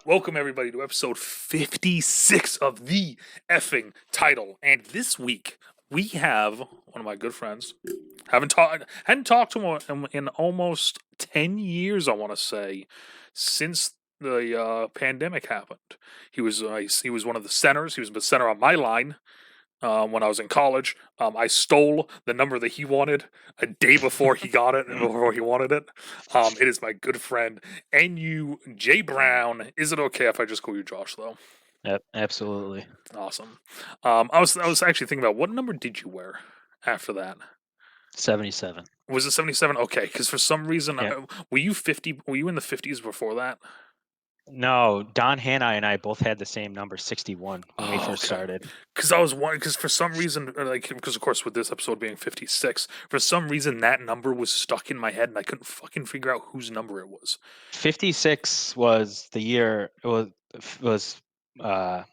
Welcome everybody to episode 56 of the effing title. And this week we have one of my good friends. Hadn't talked to him in almost 10 years, I want to say, since the pandemic happened. He was one of the centers. He was the center on my line when I was in college. I stole the number that he wanted a day before he got it and before he wanted it. It is my good friend NUJBrown. Is it okay if I just call you Josh though? Yep, absolutely. Awesome. I was actually thinking about what number did you wear after that? 77. Was it 77? Okay, because for some reason, Yeah. were you 50? Were you in the 50s before that? No, Don Hanna and I both had the same number, 61, when we Oh, first okay. started. Because I was wondering, because for some reason, because of course with this episode being 56, for some reason that number was stuck in my head and I couldn't fucking figure out whose number it was. 56 was the year it was uh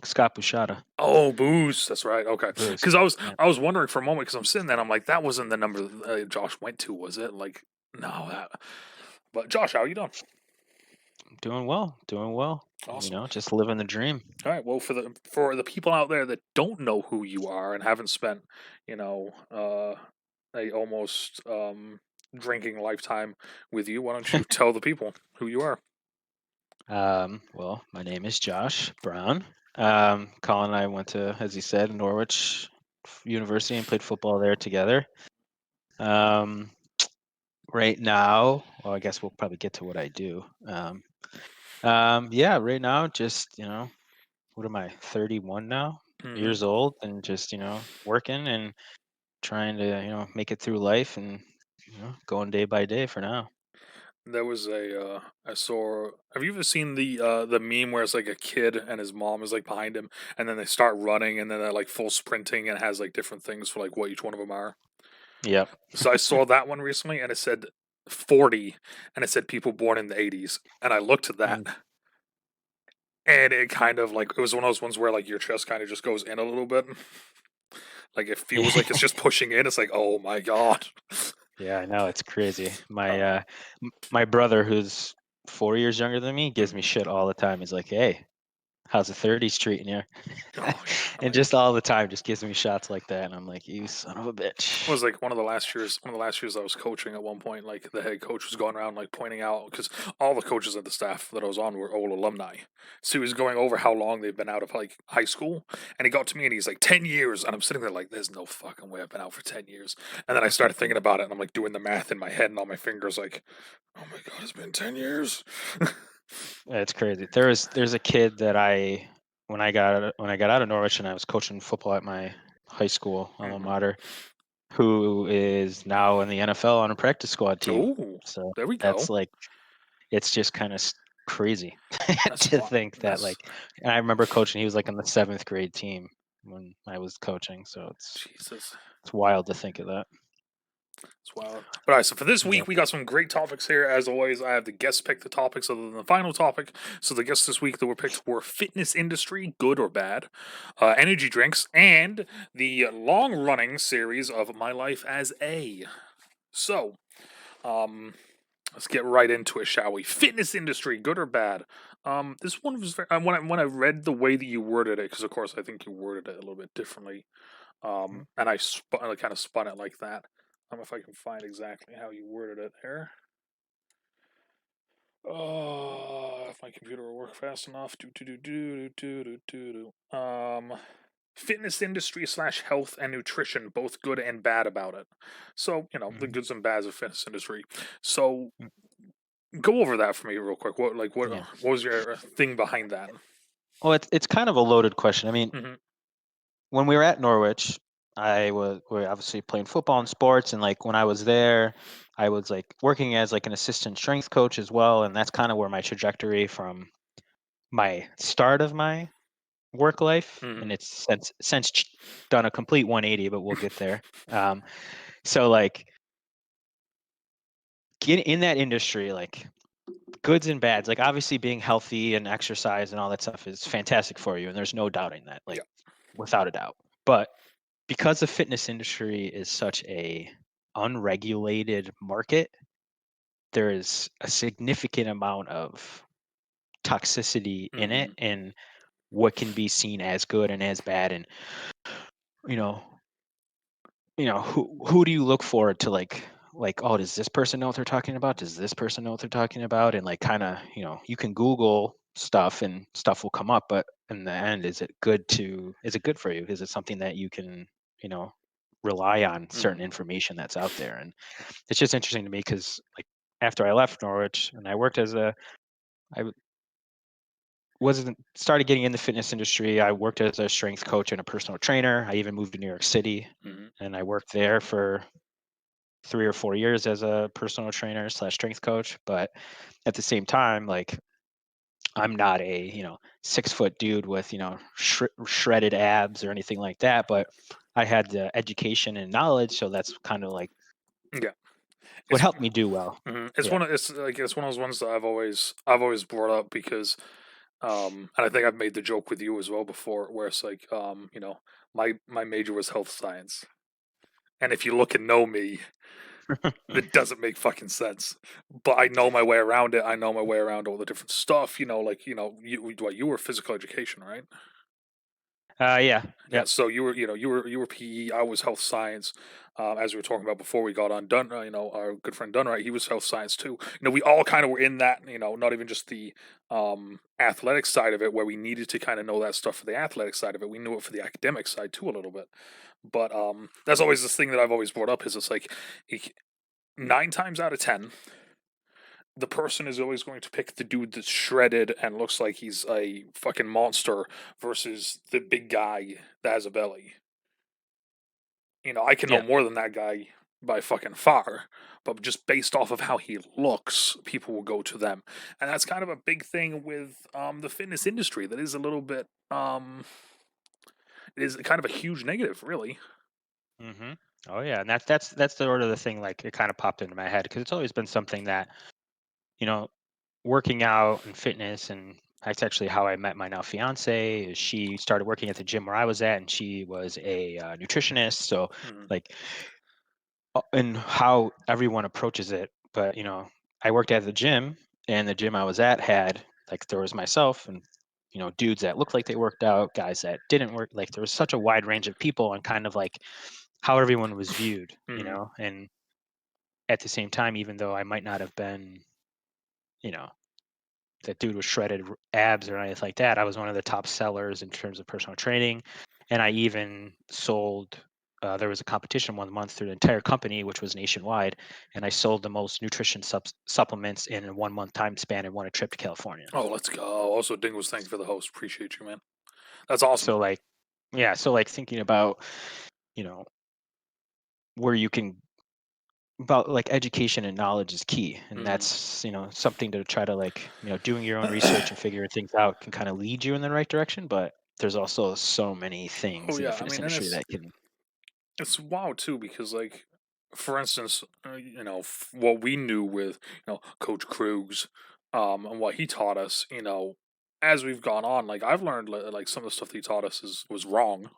Scott Bouchata. Oh, booze. That's right. Okay. Bruce. Because I was Yeah. I was wondering for a moment because I'm sitting there and I'm like, that wasn't the number that Josh went to, was it? Like, no. But Josh, how you doing? Doing well, doing well. Awesome. Just living the dream. All right. Well, for the people out there that don't know who you are and haven't spent, a almost drinking lifetime with you, why don't you tell the people who you are? Well, my name is Josh Brown. Colin and I went to, as he said, Norwich University and played football there together. Um, Right now, well, I guess we'll probably get to what I do. Yeah, right now, just what am I? 31 now, Hmm. years old, and just working and trying to make it through life and going day by day for now. There was I saw. Have you ever seen the meme where it's like a kid and his mom is like behind him, and then they start running, and then they're like full sprinting, and it has like different things for like what each one of them are. Yep. So I saw that one recently, and it said 40, and it said people born in the 80s, and I looked at that, Mm. and it kind of like it was one of those ones where like your chest kind of just goes in a little bit, like it feels like it's just pushing in. It's like, oh my god. Yeah, I know it's crazy. My Uh, my brother, who's 4 years younger than me, gives me mhm. shit all the time. He's like, "Hey, how's the 30s treating you?" Oh yeah, And like just all the time, just gives me shots like that, and I'm like, "You son of a it was bitch." like one of the last years I was coaching at one point, like the head coach was going around like pointing out because all the coaches of the staff that I was on were old alumni. So he was going over how long they've been out of like high school. And he got to me and he's like 10 years. And I'm sitting there like, there's no fucking way I've been out for 10 years. And then I started thinking about it and I'm like doing the math in my head and all my fingers like, oh my god, it's been 10 years. It's crazy. There's a kid that when I got out of Norwich and I was coaching football at my high school alma Hmm. mater, who is now in the NFL on a practice squad team. Oh, So there we that's go. like it's just kind of crazy That's to what think that that's like. And I remember coaching. He was like on the seventh grade team when I was coaching. So Jesus. it's wild to think of that. It's wild. But all right, so for this Yeah. week, we got some great topics here. As always, I have the guests pick the topics other than the final topic. So the guests this week that were picked were fitness industry, good or bad, energy drinks, and the long-running series of My Life as A. So, um, let's get right into it, shall we? Fitness industry, good or bad? This one was very, when I read the way that you worded it, because of course I think you worded it a little bit differently. And I kind of spun it like that. I don't know if I can find exactly how you worded it there. If my computer will work fast enough. Fitness industry slash health and nutrition, both good and bad about it. So the Mhm. goods and bads of fitness industry. So go over that for me real quick. Yeah. What was your thing behind that? Well, it's kind of a loaded question. I mean, Hmm. when we were at Norwich, we were obviously playing football and sports, and like when I was there, I was like working as like an assistant strength coach as well, and that's kind of where my trajectory from my start of my work life, Hmm. and it's done a complete 180, but we'll get there. Um, so like get in that industry, like goods and bads, like obviously being healthy and exercise and all that stuff is fantastic for you, and there's no doubting that, like Yeah. without a doubt. But because the fitness industry is such a unregulated market, there is a significant amount of toxicity in it Mhm. and what can be seen as good and as bad, and you know who do you look for to like, oh, does this person know what they're talking about, does this person know what they're talking about, and like kind of, you can Google stuff and stuff will come up, but in the end, is it good for you, is it something that you can, you know rely on certain Mhm. information that's out there. And it's just interesting to me because, like, after I left Norwich and I worked as a I wasn't started getting in the fitness industry. I worked as a strength coach and a personal trainer. I even moved to New York City, Mhm. and I worked there for 3 or 4 years as a personal trainer slash strength coach. But at the same time, like, I'm not a 6 foot dude with shredded abs or anything like that. But I had the education and knowledge, so that's kind of like Yeah. what It's helped me do well. it's Yeah. one of it's one of those ones that I've always brought up because and I think I've made the joke with you as well before where it's like my major was health science. And if you look and know me, it doesn't make fucking sense. But I know my way around it. I know my way around all the different stuff, like you were physical education, right? Yeah. Yeah, Yep. so you were PE. I was health science. As we were talking about before we got on Dun, our good friend Dunright, he was health science too. We all kind of were in that. Not even just the athletic side of it, where we needed to kind of know that stuff for the athletic side of it. We knew it for the academic side too a little bit. But that's always this thing that I've always brought up is it's like 9 times out of 10, the person is always going to pick the dude that's shredded and looks like he's a fucking monster versus the big guy that has a belly. I can know Yeah. more than that guy by fucking far, but just based off of how he looks, people will go to them. And that's kind of a big thing with the fitness industry that is a little bit is kind of a huge negative, really. hmm Oh yeah, and that's the sort of the thing. Like, it kind of popped into my head because it's always been something that, you know, working out and fitness, and that's actually how I met my now fiance. Is she started working at the gym where I was at, and she was a nutritionist. So, Mhm. like, and how everyone approaches it. But I worked at the gym, and the gym I was at had, like, there was myself and dudes that looked like they worked out, guys that didn't work. Like, there was such a wide range of people, and kind of like how everyone was viewed. Mhm. And at the same time, even though I might not have been, you know, that dude with shredded abs or anything like that, I was one of the top sellers in terms of personal training. And I even sold, there was a competition 1 month through the entire company, which was nationwide. And I sold the most nutrition supplements in a 1 month time span and won a trip to California. Oh, let's go. Also, Dingles, thank you for the host. Appreciate you, man. That's awesome. So, like, yeah. So, like, thinking about, you know, where you can, about like education and knowledge is key, and Mhm. that's something to try to, like, doing your own research and figuring things out can kind of lead you in the right direction. But there's also so many Oh things in the yeah, I fitness mean, and industry it's that can. it's wild too because, like, for instance, what we knew with Coach Krugs, and what he taught us, as we've gone on, like I've learned like some of the stuff that he taught us was wrong.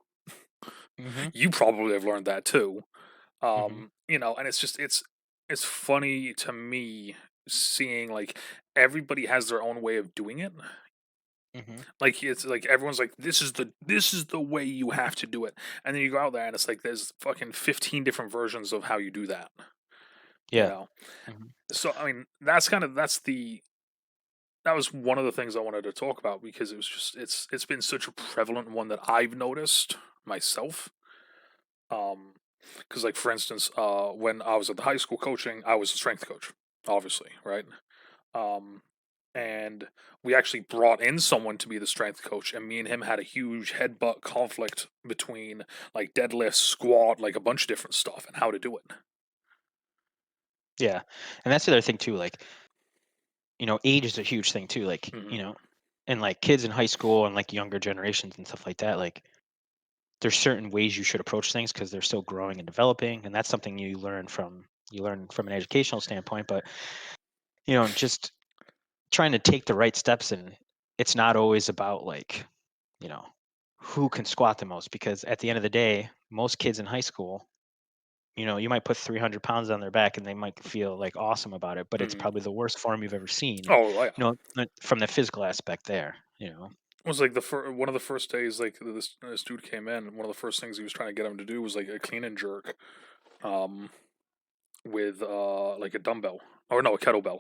hmm You probably have learned that too. hmm And it's funny to me seeing like everybody has their own way of doing it. hmm Like it's like everyone's like, this is the way you have to do it, and then you go out there and it's like there's fucking 15 different versions of how you do that. You yeah. know, hmm so I mean that was one of the things I wanted to talk about because it was just it's been such a prevalent one that I've noticed myself. Um, because like for instance, when I was at the high school coaching, I was a strength coach, obviously, right? Um, and we actually brought in someone to be the strength coach, and me and him had a huge headbutt conflict between like deadlift, squat, like a bunch of different stuff, and how to do it. Yeah, and that's the other thing too. Like, age is a huge thing too. Like, Hmm. and like kids in high school and like younger generations and stuff like that. Like, there's certain ways you should approach things because they're still growing and developing, and that's something you learn from an educational standpoint. But just trying to take the right steps, and it's not always about, like, you know who can squat the most, because at the end of the day, most kids in high school you might put 300 pounds on their back and they might feel like awesome about it, but it's Mhm. probably the worst form you've ever seen, Oh, yeah. from the physical aspect there. It was like one of the first days, like this dude came in. One of the first things he was trying to get him to do was like a clean and jerk, um, with like a dumbbell or no, a kettlebell.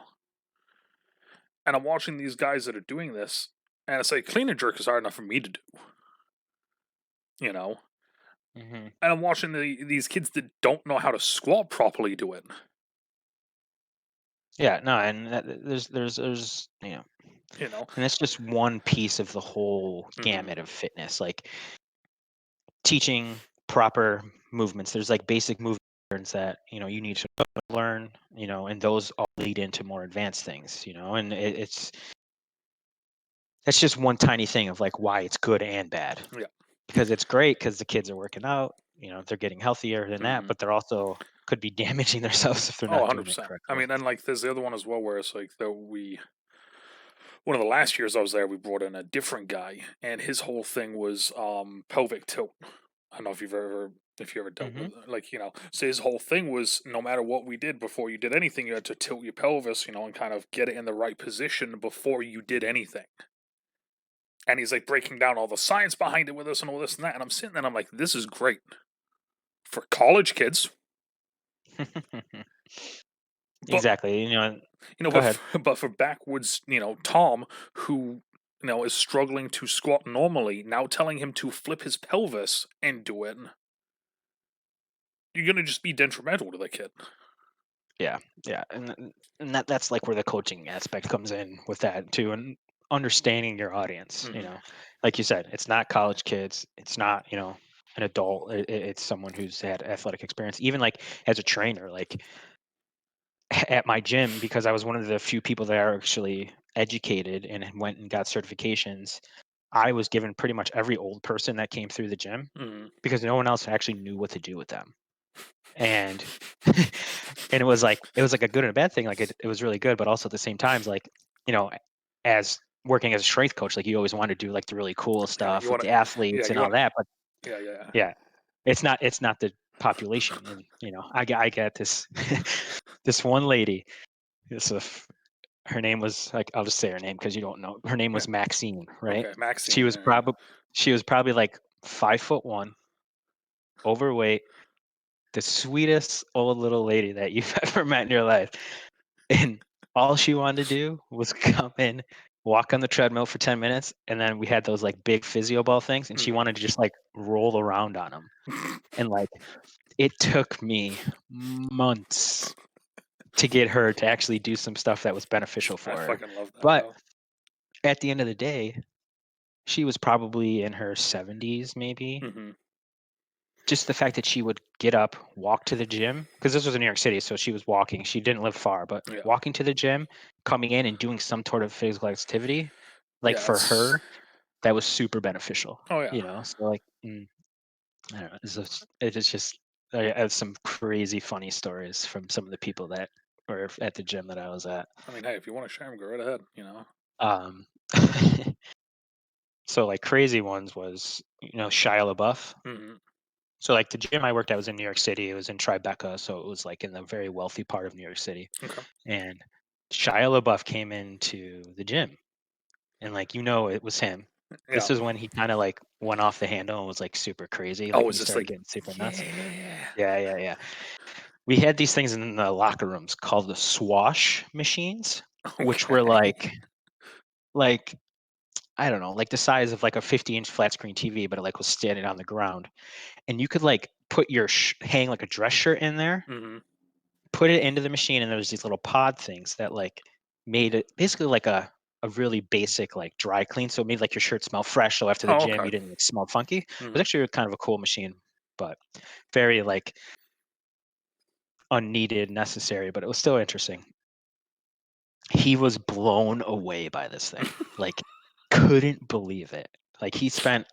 And I'm watching these guys that are doing this, and it's like clean and jerk is hard enough for me to do, you know. Hmm. And I'm watching these kids that don't know how to squat properly do it, Yeah, no, and there's you know. and it's just one piece of the whole Hmm. gamut of fitness, like teaching proper movements. There's like basic movements that you need to learn, and those all lead into more advanced things, and it's just one tiny thing of like why it's good and bad. Yeah. Because it's great because the kids are working out, they're getting healthier than that, Hmm. but they're also could be damaging themselves if they're Oh, not doing it 100%. I correctly. mean, and like there's the other one as well, where it's like that one of the last years I was there, we brought in a different guy, and his whole thing was pelvic tilt. I don't know if you ever dealt Hmm. with it. Like, so his whole thing was no matter what we did before you did anything, you had to tilt your pelvis, and kind of get it in the right position before you did anything. And he's like breaking down all the science behind it with us and all this and that. And I'm sitting there and I'm like, this is great for college kids. But Exactly. Go but ahead. but for backwoods, Tom, who is struggling to squat normally, now telling him to flip his pelvis and do it, you're gonna just be detrimental to the kid. Yeah, yeah, and that's like where the coaching aspect comes in with that too, and understanding your audience. Hmm. Like you said, it's not college kids, it's not an adult. It's someone who's had athletic experience. Even like as a trainer, like at my gym, because I was one of the few people that are actually educated and went and got certifications. I was given pretty much every old person that came through the gym Hmm. because no one else actually knew what to do with them. And and it was like a good and a bad thing. Like it was really good, but also at the same times, like, you know, as working as a strength coach, like you always want to do like the really cool Yeah, you stuff with want the to. Yeah, athletes and you all want. that. But Yeah, yeah. yeah, it's not the population. And I got this this one lady. This her name was, like, I'll just say her name because you don't know. Her name Yeah. was Maxine, right? Okay, She Maxine. was Yeah, probably she was probably like 5'1", overweight, the sweetest old little lady that you've ever met in your life. And all she wanted to do was come in, walk on the treadmill for 10 minutes, and then we had those like big physio ball things, and she yeah. wanted to just like roll around on them. Hmm. And like it took me months to get her to actually do some stuff that was beneficial I for her. fucking love that But though. at the end of the day, she was probably in her 70s, maybe. Hmm. Just the fact that she would get up, walk to the gym, because this was in New York City, so she was walking. She didn't live far, but Yeah. walking to the gym, coming in and doing some sort of physical activity, like Yeah. for It's. her, that was super beneficial. Oh yeah. So like, I don't know. It is just I have some crazy funny stories from some of the people that were at the gym that I was at. I mean, hey, if you want to share them, go right ahead. Um, so like crazy ones was Shia LaBeouf. Hmm. So like the gym I worked at was in New York City. It was in Tribeca, so it was like in the very wealthy part of New York City. Okay. And Shia LaBeouf came into the gym, and like it was him. Yeah. This is when he kind of like went off the handle and was like super crazy. Like Oh, when is he this started like? getting super nuts. Yeah. Yeah, yeah, yeah. We had these things in the locker rooms called the swash machines, which were Okay. like I don't know, like the size of like a 50-inch flat screen TV, but it like was standing on the ground, and you could like put your hang like a dress shirt in there, Hmm. put it into the machine, and there was these little pod things that like made it basically like a really basic like dry clean. So it made like your shirt smell fresh. So after the Oh, gym, okay. you didn't like smell funky. It was Hmm. actually kind of a cool machine, but very like unneeded, necessary, but it was still interesting. He was blown away by this thing. Like couldn't believe it. Like he spent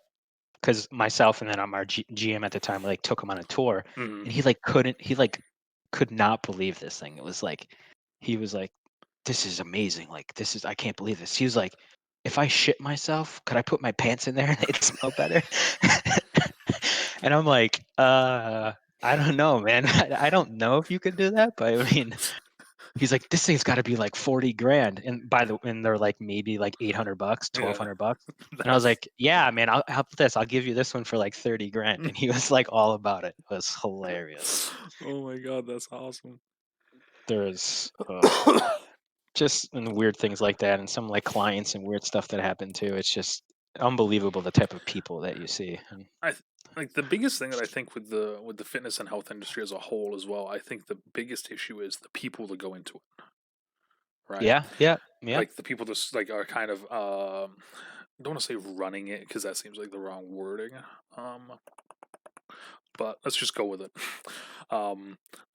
because myself and then our GM at the time like took him on a tour, Hmm. and he like could not believe this thing. It was like he was like, "This is amazing! Like I can't believe this." He was like, "If I shit myself, could I put my pants in there and it'd smell better?" And I'm like, I don't know, man. I don't know if you could do that, but I mean, he's like, this thing's got to be like 40 grand, and they're like maybe like 800 bucks, Yeah, 1200 bucks, and I was that's like, yeah, man, how about this? I'll give you this one for like 30 grand, and he was like all about it. It was hilarious. oh my god, that's awesome. There's just and weird things like that, and some like clients and weird stuff that happen too. It's just unbelievable the type of people that you see. And Like the biggest thing that I think with the fitness and health industry as a whole as well, I think the biggest issue is the people that go into it, right? yeah, yeah, yeah. Like the people just like are kind of I don't want to say running it because that seems like the wrong wording. Um, but let's just go with it.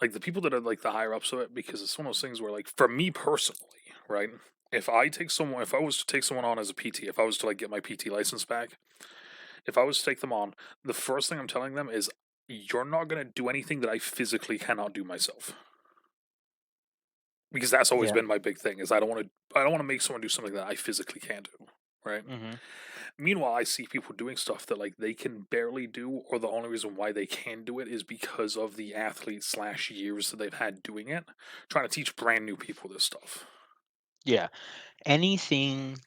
Like the people that are like the higher ups of it, because it's one of those things where, like, for me personally, right? If I was to take someone on as a PT, if I was to like get my PT license back, if I was to take them on, the first thing I'm telling them is, you're not gonna do anything that I physically cannot do myself. Because that's always Yeah. been my big thing is I don't want to make someone do something that I physically can't do, right? Hmm. Meanwhile, I see people doing stuff that like they can barely do, or the only reason why they can do it is because of the athlete slash years that they've had doing it, trying to teach brand new people this stuff. Yeah. Anything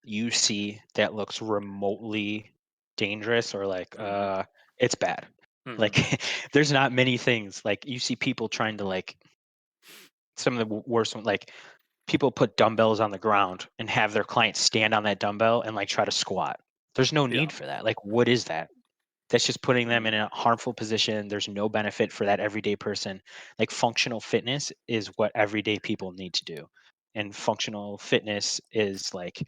you see that looks remotely dangerous or like Hmm. it's bad. Hmm. Like there's not many things like you see people trying to like some of the worst one like people put dumbbells on the ground and have their clients stand on that dumbbell and like try to squat. There's no Yeah. need for that. Like what is that? That's just putting them Hmm. in a harmful position. There's no benefit for that everyday person. Like functional fitness is what everyday people need to do. And functional fitness is like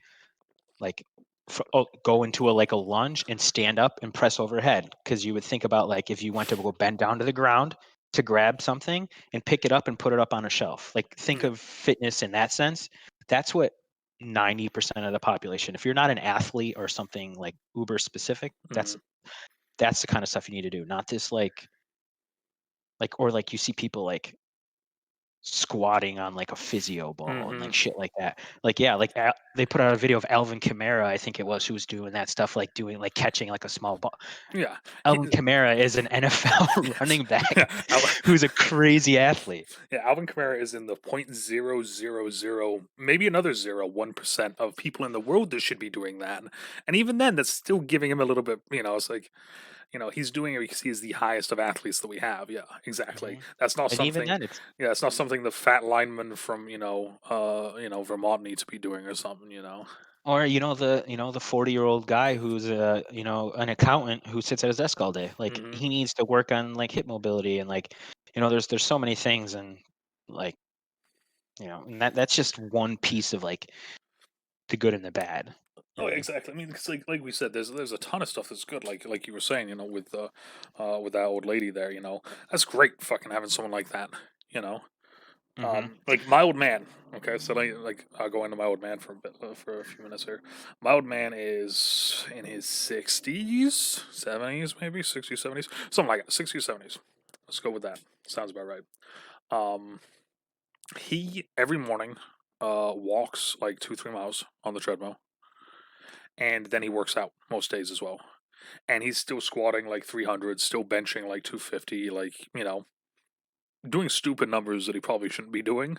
go into a like a lunge and stand up and press overhead because you would think about like if you went to go bend down to the ground to grab something and pick it up and put it up on a shelf, like think Yeah. of fitness in that sense. That's what 90% of the population, if you're not an athlete or something like uber specific, that's Hmm. that's the kind of stuff you need to do, not this like or like you see people like squatting on like a physio ball and Hmm. like shit like that. Like yeah, like they put out a video of Alvin Kamara, I think it was, who was doing that stuff, like doing like catching like a small ball. Yeah. Alvin Kamara is an NFL running back Yeah. who's a crazy athlete. Yeah, Alvin Kamara is in the 0.000, maybe another 0.01% of people in the world that should be doing that. And even then, that's still giving him a little bit, it's like, he's doing it because he's the highest of athletes that we have. Yeah, exactly. Hmm. That's not And even something, then, it's yeah, it's not something the fat lineman from, Vermont needs to be doing or something. or the 40-year-old guy who's an accountant who sits at his desk all day. Like Hmm. he needs to work on like hip mobility and like there's so many things and like and that's just one piece of like the good and the bad, Oh, really. exactly. I mean, because like we said, there's a ton of stuff that's good. Like you were saying, with that old lady there, that's great. Fucking having someone like that, you know. Hmm. Like my old man. Okay, so I'll go into my old man for a bit, for a few minutes here. My old man is in his 60s, 70s, maybe 60s, 70s, something like that, 60s, 70s. Let's go with that. Sounds about right. Um, he every morning walks like 2 3 miles on the treadmill, and then he works out most days as well. And he's still squatting like 300, still benching like 250, like doing stupid numbers that he probably shouldn't be doing.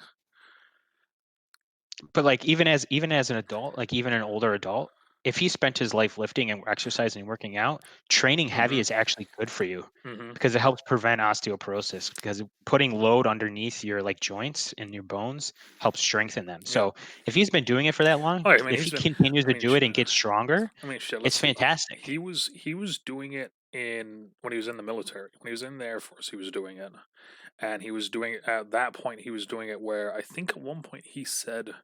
But like even as an adult, like even an older adult, if he spent his life lifting and exercising and working out, training heavy Hmm. is actually good for you Hmm. because it helps prevent osteoporosis because putting load underneath your like joints and your bones helps strengthen them. Yeah. So if he's been doing it for that long, Oh, I mean, if he's he been. continues I to mean, do it shit. and get stronger, I mean, shit. Let's it's see. fantastic. He was doing it in when he was in the military. When he was in the Air Force, he was doing it, and he was doing it at that point. He was doing it where I think at one point he said,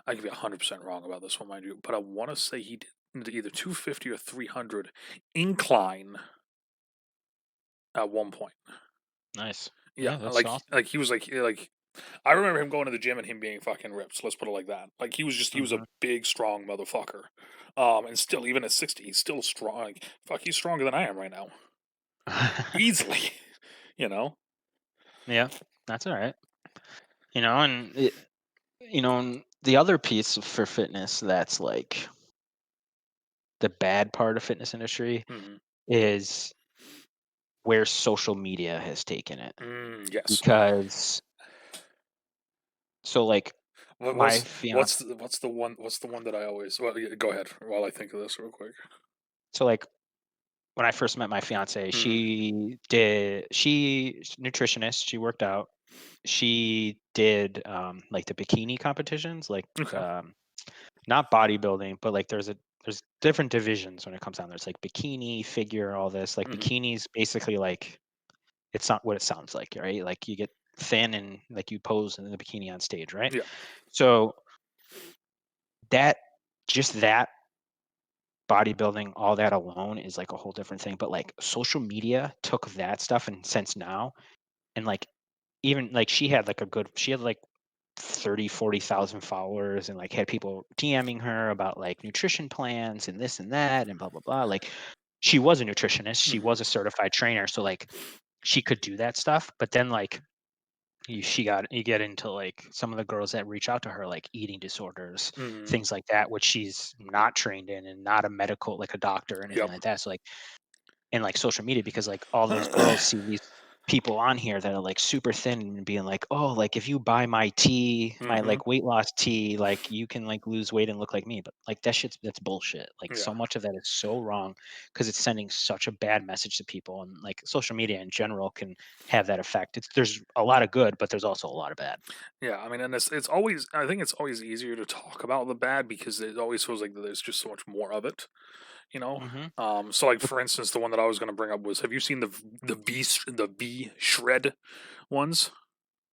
I could be 100% wrong about this one, mind you, but I want to say he did either 250 or 300 incline at one point. Nice. Yeah, Yeah, that's like awesome. like he was like I remember him going to the gym and him being fucking ripped. Let's put it like that. Like he was a Hmm. big, strong motherfucker. And still, even at 60, he's still strong. Like, fuck, he's stronger than I am right now, easily. You know. Yeah, that's all right. And and the other piece for fitness that's like the bad part of fitness industry Hmm. is where social media has taken it. Yes. Because so like What, my what's fiance what's the one that I always? Well, yeah, go ahead while I think of this real quick. so like when I first met my fiance, Hmm. she's nutritionist, she worked out. She did like the bikini competitions, like Okay. um not bodybuilding, but like there's different divisions when it comes down. There's like bikini, figure, all this. Like Hmm. bikinis basically like it's not what it sounds like, right? Like you get thin and like you pose in the bikini on stage, right? Yeah. So that just that bodybuilding, all that alone is like a whole different thing. But like social media took that stuff and since now and like even like she had like 30, 40,000 followers and like had people DMing her about like nutrition plans and this and that and blah blah blah. Like she was a nutritionist, she Hmm. was a certified trainer, so like she could do that stuff. But then like you get into like some of the girls that reach out to her like eating disorders, Hmm. things like that, which she's not trained in and not a medical like a doctor or anything Yep. like that. So like and like social media because like all those girls see these people on here that are like super thin and being like, oh, like if you buy my tea, my Hmm. like weight loss tea, like you can like lose weight and look like me. But like that's bullshit. Like Yeah. so much of that is so wrong because it's sending such a bad message to people. And like social media in general can have that effect. There's a lot of good, but there's also a lot of bad. Yeah, I mean, and it's always I think it's always easier to talk about the bad because it always feels like there's just so much more of it, you know. Hmm. So like for instance, the one that I was going to bring up was, have you seen the V shred ones?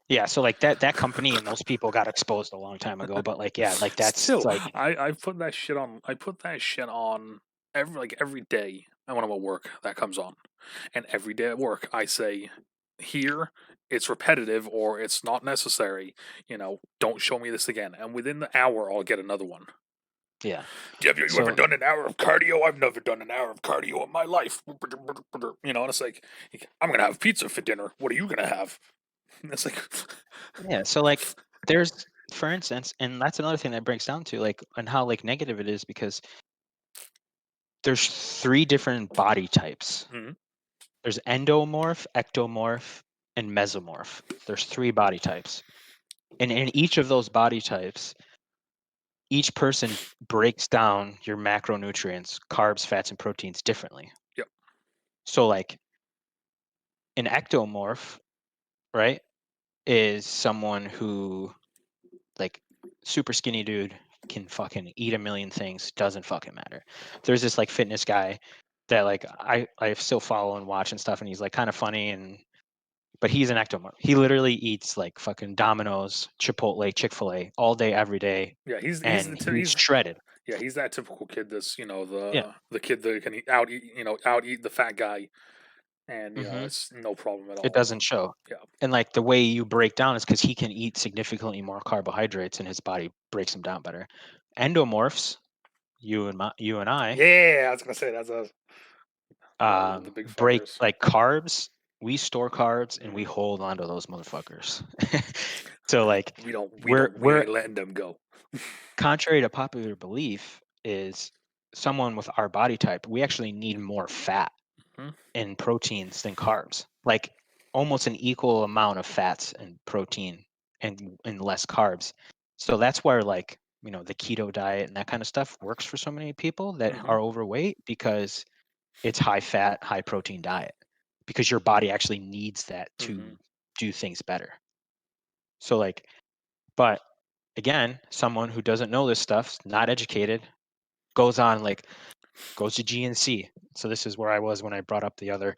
Yeah, so like that company and those people got exposed a long time ago. But like yeah, like that's Still, like I put that shit on. I put that shit on every day. I when I'm at work that comes on, and every day at work I say, here it's repetitive or it's not necessary. You know, don't show me this again. And within the hour, I'll get another one. yeah. Have you ever So done an hour of cardio? I've never done an hour of cardio in my life. You know, and it's like, I'm gonna have pizza for dinner. What are you gonna have? And it's like, yeah, so like there's for instance, and that's another thing that breaks down to like and how like negative it is because there's three different body types. mhm, There's endomorph, ectomorph, and mesomorph. There's three body types. And in each of those body types, each person breaks down your macronutrients, carbs, fats, and proteins differently. yep, So like an ectomorph, right, is someone who like super skinny dude can fucking eat a million things, doesn't fucking matter. There's this like fitness guy that like I still follow and watch and stuff, and he's like kind of funny and but he's an ectomorph. He literally eats like fucking Domino's, Chipotle, Chick-fil-A all day, every day, yeah. and he's shredded. Yeah, he's that typical kid that's, Yeah. the kid that can out eat, out eat the fat guy, and Hmm. it's no problem at It all. doesn't show. Yeah. And like the way you break down is because he can eat significantly more carbohydrates and his body breaks them down better. Endomorphs, you and I, Yeah, I was gonna say that's a the big break fuckers. like carbs. We store carbs and we Hmm. hold on to those motherfuckers. So like We we're ain't letting them go. contrary to popular belief is someone with our body type, we actually need more fat Hmm. and proteins than carbs. Like almost an equal amount of fats and protein and less carbs. So that's where like, the keto diet and that kind of stuff works for so many people that Hmm. are overweight because it's high fat, high protein diet because your body actually needs that Hmm. to do things better. So like, but again, someone who doesn't know this stuff, not educated, goes on like goes to GNC. So this is where I was when I brought up the other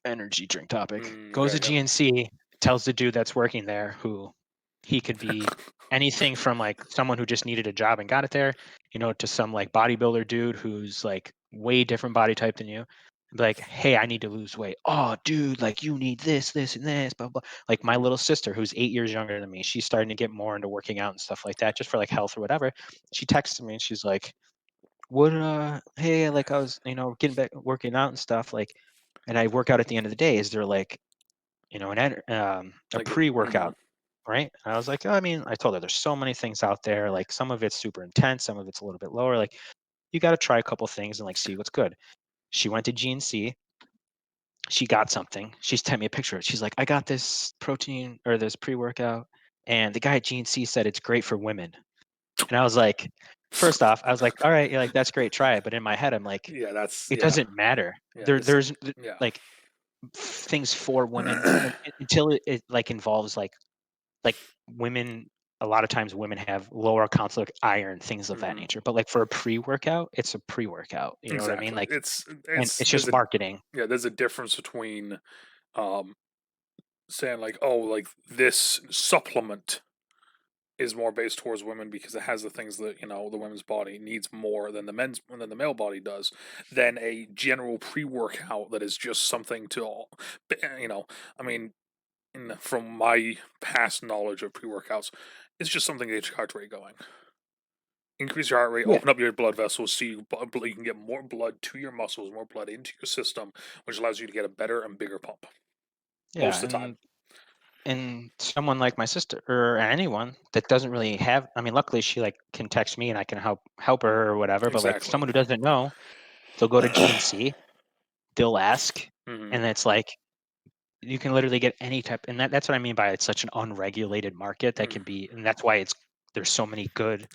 energy drink topic. Goes Okay. to Yep. GNC, tells the dude that's working there who he could be anything from like someone who just needed a job and got it there, to some like bodybuilder dude who's like way different body type than you. Be like, hey, I need to lose weight. Oh, dude, like you need this, this, and this, blah, blah. Like my little sister, who's 8 years younger than me, she's starting to get more into working out and stuff like that, just for like health or whatever. She texted me and she's like, what hey, like I was, getting back working out and stuff, like and I work out at the end of the day. Is there like, a Like, pre-workout, right? And I was like, oh, I mean, I told her there's so many things out there. Like some of it's super intense, some of it's a little bit lower. Like you got to try a couple things and like see what's good. She went to GNC. she got something. She sent me a picture. She's like, I got this protein or this pre-workout, and the guy at GNC said it's great for women. And I was like, first off, I was like, all right, yeah, like that's great, try it. But in my head, I'm like, Yeah, that's it yeah, doesn't matter. yeah. This yeah. Like things for women until it like involves like women. A lot of times women have lower counts of like iron, things of that hmm nature. But like for a pre-workout, it's a pre-workout. You know what I mean? Exactly. Like, and It's it's there's just a marketing. yeah, there's a difference between um saying like, oh, like this supplement is more based towards women because it has the things that the women's body needs more than the male body does, than a general pre-workout that is just something to you know I mean, from my past knowledge of pre-workouts, it's just something to get your heart rate going, increase your heart rate, Yeah. open up your blood vessels so you can get more blood to your muscles, more blood into your system, which allows you to get a better and bigger pump Yeah. most of the time. And someone like my sister or anyone that doesn't really have, I mean, luckily she like can text me and I can help her or whatever, but like Exactly. someone who doesn't know, they'll go to GNC, they'll ask, hmm and it's like you can literally get any type, and that's what I mean by it's such an unregulated market that can be, and that's why it's there's so many good,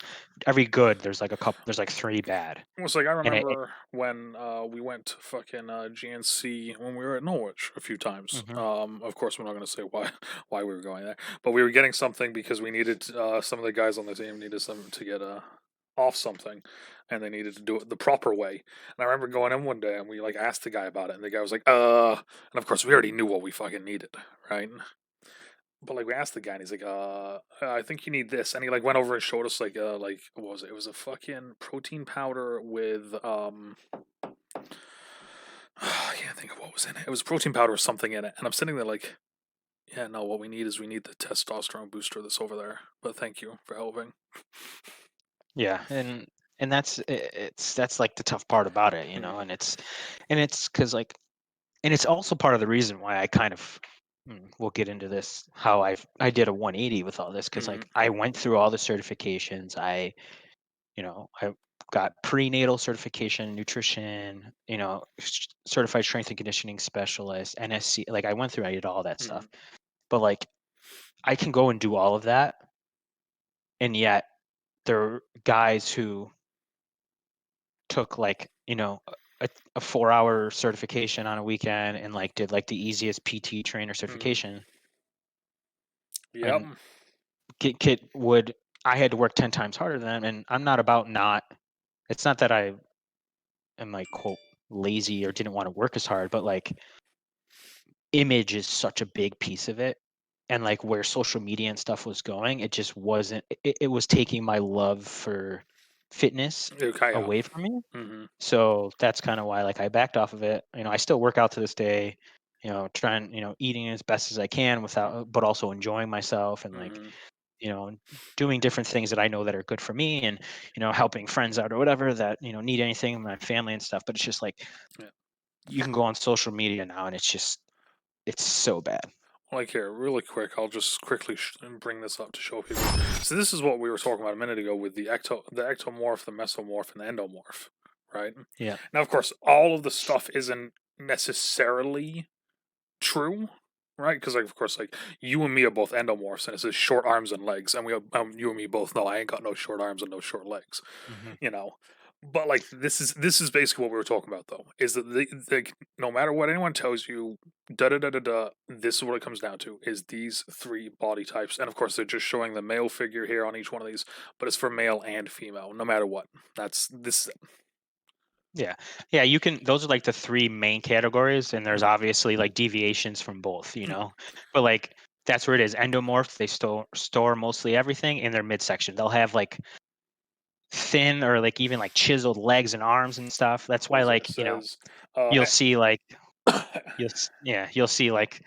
every good there's like a couple, there's like three bad. It's like I And remember when we went to fucking GNC when we were at Norwich a few times. Mhm. Of course, we're not going to say why why we were going there, but we were getting something because we needed some of the guys on the team needed some to get off something, and they needed to do it the proper way. And I remember going in one day and we like asked the guy about it, and the guy was like, and of course we already knew what we fucking needed, right? But like we asked the guy, and he's like, I think you need this," and he like went over and showed us like what was it? It was a fucking protein powder with I can't think of what was in it. It was protein powder or something in it, and I'm sitting there like, yeah, no, what we need is we need the testosterone booster that's over there. But thank you for helping. Yeah, and it's that's like the tough part about it, Hmm. and it's because like, and it's also part of the reason why I kind of we'll get into this how I did a 180 with all this because Hmm. like I went through all the certifications. I got prenatal certification, nutrition, certified strength and conditioning specialist, NSC. Like I went through, I did all that Hmm. stuff, but like I can go and do all of that, and yet there are guys who took like a 4-hour certification on a weekend and like did like the easiest PT trainer Hmm. certification Yep. and kid would I had to work 10 times harder than them, and I'm not about not it's not that I am like quote lazy or didn't want to work as hard, but like image is such a big piece of it, and like where social media and stuff was going, it just wasn't it was taking my love for fitness Okay. Yeah. away from me. Hmm. So that's kind of why like I backed off of it. I still work out to this day, trying, eating as best as I can without but also enjoying myself and like, Hmm. you know, doing different things that I know that are good for me and, helping friends out or whatever that, need anything, my family and stuff. But it's just like Yeah. you can go on social media now and it's so bad. Like here, really quick, I'll just quickly bring this up to show people. So this is what we were talking about a minute ago with the ectomorph, the mesomorph, and the endomorph, right? Yeah. Now, of course, all of the stuff isn't necessarily true, right? Because like, of course, like you and me are both endomorphs, and it says short arms and legs, and you and me both know I ain't got no short arms and no short legs, Hmm. you know. But like this is basically what we were talking about though, is that no matter what anyone tells you, da da da da da, this is what it comes down to: is these three body types, and of course they're just showing the male figure here on each one of these, but it's for male and female, no matter what. That's this. Yeah. Yeah. You can, those are like the three main categories. And there's Mm, obviously like deviations from both, mm, but like that's where it is. Endomorph, they store mostly everything in their midsection. They'll have like thin or like even like chiseled legs and arms and stuff. That's what why is it? It like, says, you'll see like, mm, you'll see like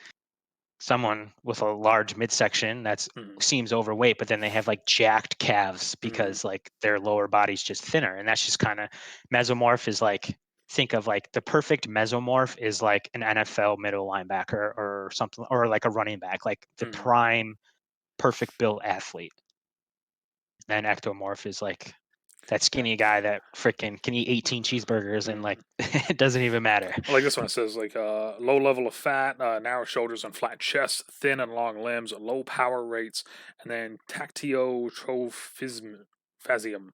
someone with a large midsection that's seems overweight, but then they have like jacked calves mm, because like their lower body's just thinner. And that's just kind of mesomorph is like think of like the perfect mesomorph is like an NFL middle linebacker or something or like a running back, like the mm. prime perfect built athlete. Then ectomorph is like that skinny guy that freaking can eat 18 cheeseburgers and like Mhm. it doesn't even matter. I like this one. It says like low level of fat, narrow shoulders and flat chest, thin and long limbs, low power rates, and then tactiotrophism.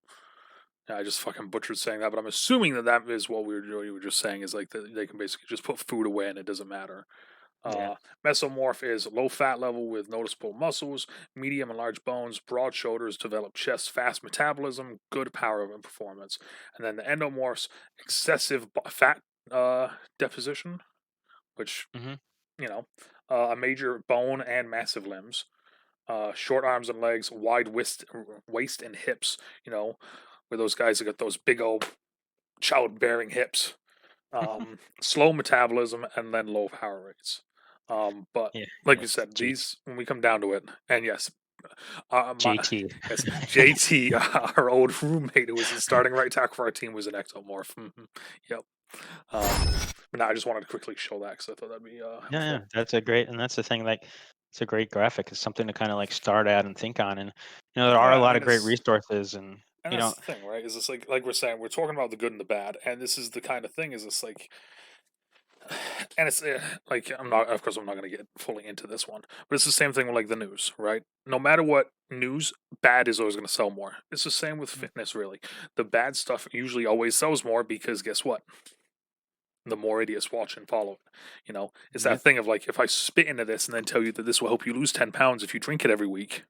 Yeah, I just fucking butchered saying that, but I'm assuming that that is what you were just saying is like that they can basically just put food away and it doesn't matter. Yeah. Mesomorph is low fat level with noticeable muscles, medium and large bones, broad shoulders, developed chest, fast metabolism, good power and performance. And then the endomorphs, excessive fat deposition, which, Hmm. you know, a major bone and massive limbs, short arms and legs, wide waist and hips, where those guys that got those big old childbearing hips, slow metabolism, and then low power rates. But Yeah. like we Yes. said, these when we come down to it, and yes, my JT. yes, JT, our old roommate who was the starting right tackle for our team, was an ectomorph. Yep. But now I just wanted to quickly show that because I thought that'd be Yeah, yeah, helpful. that's a great, and that's the thing. Like, it's a great graphic. It's something to kind of like start at and think on. And there Oh are a yeah, lot of great resources, and and that's the thing, right? Is this like we're saying we're talking about the good and the bad, and this is the kind of thing. Is this like and it's like I'm not, of course, I'm not going to get fully into this one, but it's the same thing with like the news, right? No matter what news, bad is always going to sell more. It's the same with Mm, fitness, really. The bad stuff usually always sells more because guess what? The more idiots watch and follow it. It's that yep, thing of like if I spit into this and then tell you that this will help you lose 10 pounds if you drink it every week,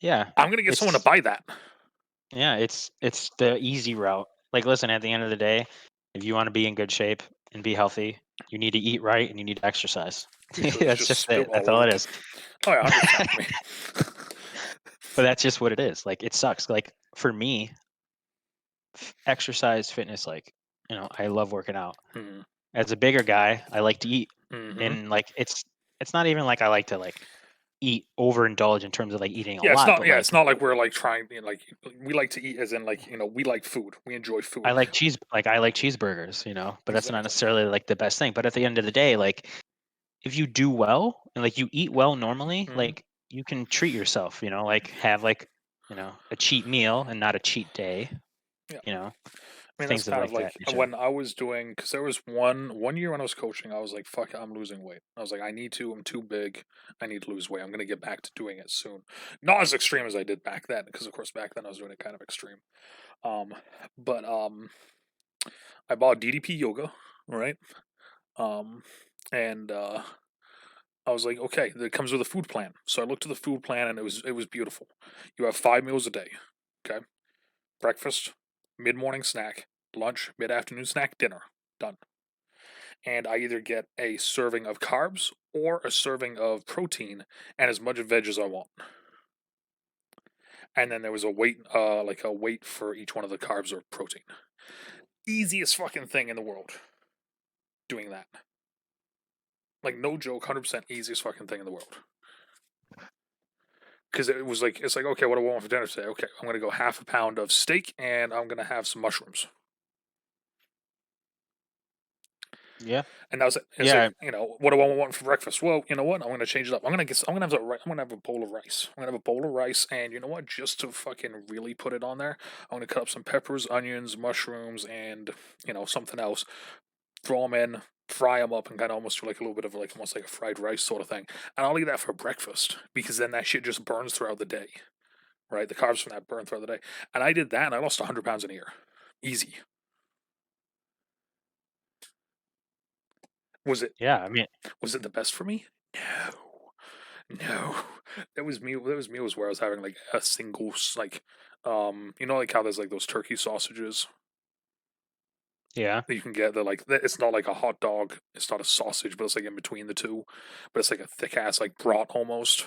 yeah, I'm going to get someone to it's buy that. it's the easy route. Like, listen, at the end of the day, if you want to be in good shape and be healthy, you need to eat right and you need to exercise. Usually, it's That's just just spit it. That's all all over. it is. Oh yeah, 100%. I mean, But that's just what it is. Like, it sucks. Like, for me, exercise, fitness, like, I love working out. mm-hmm. As a bigger guy, I like to eat, Mm-hmm. and like it's not even like I like to like eat overindulge in terms of like eating a Yeah, it's lot, not. but Yeah, it's like not like we're like trying. Like we like to eat, as in like we like food. We enjoy I food. like I like cheeseburgers, but that's not Exactly. necessarily like the best thing. But at the end of the day, like if you do well and like you eat well normally, Hmm. like you can treat yourself, like have like, a cheat meal and not a cheat day, Yeah, you know, I mean that's things of kind of like that like nature. when I was doing because there was one year when I was coaching, I was like, fuck, I'm losing weight. I was like, I need to. I'm too big. I need to lose weight. I'm gonna get back to doing it soon. Not as extreme as I did back then, because of course back then I was doing it kind of extreme. Um, but I bought DDP yoga, right? Um, and I was like, okay, it comes with a food plan. So I looked at the food plan and it was beautiful. You have 5 meals a day. Okay. Breakfast, mid morning snack, lunch, mid afternoon snack, dinner. Done. And I either get a serving of carbs or a serving of protein and as much veg as I want. And then there was a weight, like a weight for each one of the carbs or protein. Easiest fucking thing in the world doing that. Like, no joke, 100% easiest fucking thing in the world. Because it's like, okay, what do I want for dinner today? Okay, I'm gonna go half a pound of steak and I'm gonna have some mushrooms. Yeah. And that was it. It's like, Yeah. what do I want for breakfast? Well, you know what? I'm gonna change it up. I'm gonna have a bowl of rice. I'm gonna have a bowl of rice, and you know what? Just to fucking really put it on there, I'm gonna cut up some peppers, onions, mushrooms, and something else. Throw them in, fry them up, and kind of almost do like a little bit of like almost like a fried rice sort of thing. And I'll eat that for breakfast because then that shit just burns throughout the day, right? The carbs from that burn throughout the day. And I did that, and I lost 100 pounds in a year, easy. Was it Yeah. I mean, was it the best for me? No. No, that was where I was having like a single like, like how there's like those turkey sausages yeah. that you can get. They're like it's not like a hot dog. It's not a sausage, but it's like in between the two. But it's like a thick ass like brat almost.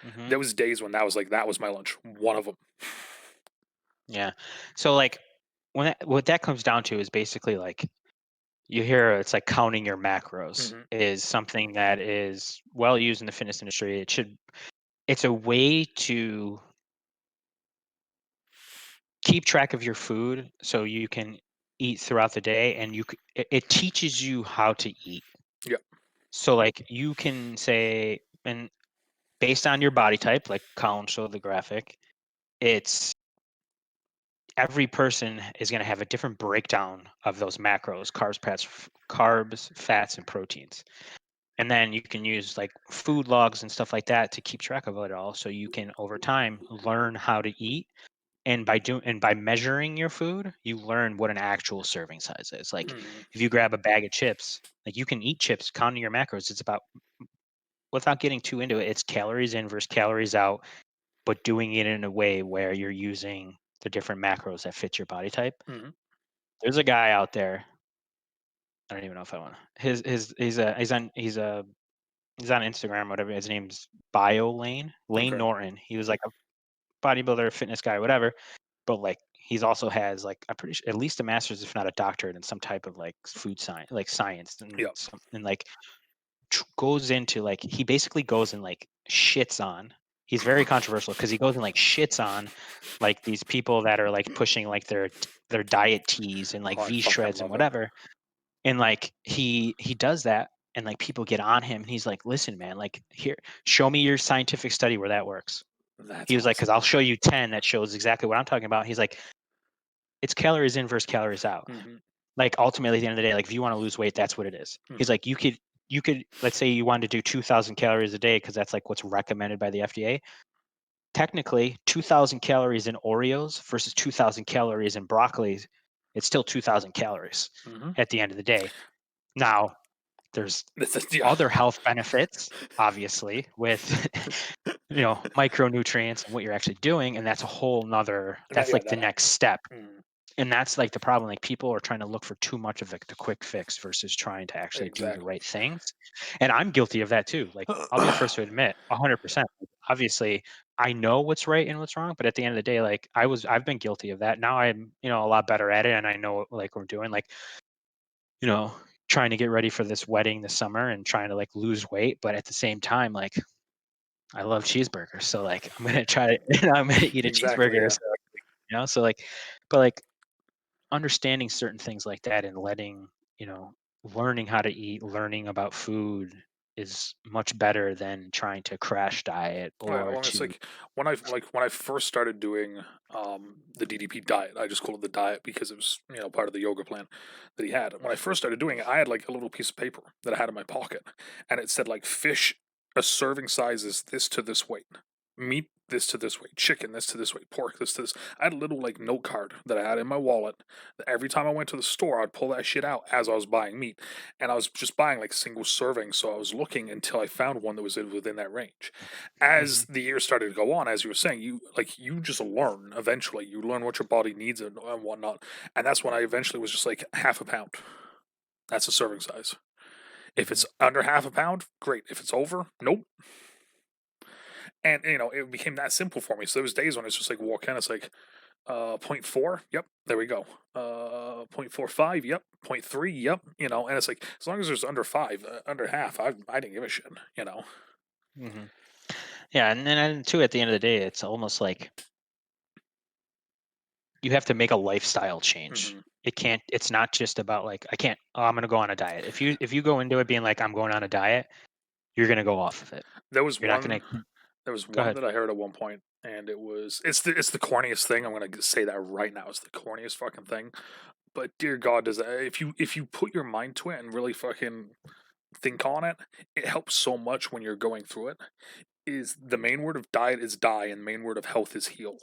Hmm. There was days when that was my lunch. One of them. Yeah. So like what that comes down to is basically like you hear it's like counting your macros Hmm. is something that is well used in the fitness industry. It's a way to keep track of your food so you can eat throughout the day and it teaches you how to eat. Yeah. So like you can say, and based on your body type, like count, show the graphic, it's every person is going to have a different breakdown of those macros: carbs, fats, and proteins. And then you can use like food logs and stuff like that to keep track of it all, so you can over time learn how to eat. And by measuring your food, you learn what an actual serving size is. Like Mhm. if you grab a bag of chips, like you can eat chips counting your macros. It's about, without getting too into it, it's calories in versus calories out, but doing it in a way where you're using the different macros that fit your body type. Mhm. There's a guy out there. I don't even know if I want his he's on Instagram, whatever. His name's Lane Okay. Norton. He was like a bodybuilder, fitness guy, whatever. But like he's also has like, I'm pretty sure at least a master's, if not a doctorate, in some type of like food science, like science, and Yep. some, and like goes into like, he basically goes and like shits on. He's very controversial because he goes and like shits on like these people that are like pushing like their diet teas and like Oh, I V fucking shreds and love it. whatever. And like he does that, and like people get on him, and he's like, listen man, like, here, show me your scientific study where that works. That's He was like, because awesome. I'll show you 10 that shows exactly what I'm talking about. He's like, it's calories in versus calories out. Mhm. Like ultimately at the end of the day, like if you want to lose weight, that's what it is. He's Mhm. like, you could, let's say you wanted to do 2,000 calories a day because that's like what's recommended by the FDA. Technically, 2,000 calories in Oreos versus 2,000 calories in broccoli, it's still 2,000 calories Mhm. at the end of the day. Now, there's This is yeah. other health benefits, obviously, with micronutrients and what you're actually doing, and that's a whole nother, That that's yeah, like the that next step. mm, And that's like the problem. Like people are trying to look for too much of like the quick fix versus trying to actually do the exactly. right things. And I'm guilty of that too. Like I'll be the first to admit, 100%. Obviously, I know what's right and what's wrong, but at the end of the day, like I've been guilty of that. Now I'm, a lot better at it, and I know like what I'm doing. Like, you know, trying to get ready for this wedding this summer and trying to like lose weight, but at the same time, like I love cheeseburgers, so like I'm gonna try to, I'm gonna eat a Exactly, cheeseburger. yeah. So, so like, but like understanding certain things like that and you know, learning how to eat, learning about food is much better than trying to crash diet Right, or well, it's to. like when I first started doing the DDP diet, I just called it the diet because it was part of the yoga plan that he had. When I first started doing it, I had like a little piece of paper that I had in my pocket, and it said like fish, a serving size is this to this weight, meat this to this weight, chicken this to this weight, pork this to this. I had a little like note card that I had in my wallet. That every time I went to the store, I'd pull that shit out as I was buying meat, and I was just buying like single servings. So I was looking until I found one that was within that range. As Mhm, the years started to go on, as you were saying, you just learn eventually. You learn what your body needs and whatnot. And that's when I eventually was just like half a pound. That's a serving size. If mhm. it's under half a pound, great. If it's over, nope. And it became that simple for me. So there was days when it's just like walk in, it's like zero point 0.4, yep, there we go. 0.45, yep. 0.3, yep. And it's like as long as there's under five, under half, I didn't give a shit. Mhm. Yeah, and then too, at the end of the day, it's almost like you have to make a lifestyle change. Hmm. It's not just about like, I can't, oh, I'm gonna go on a diet. If you go into it being like, I'm going on a diet, you're gonna go off of it. There was You're not one gonna. There was Go one ahead. that I heard at one point, and it's the corniest thing. I'm gonna say that right now. It's the corniest fucking thing. But dear God, does that, if you put your mind to it and really fucking think on it, it helps so much when you're going through it. Is the main word of diet is die, and the main word of health is heal.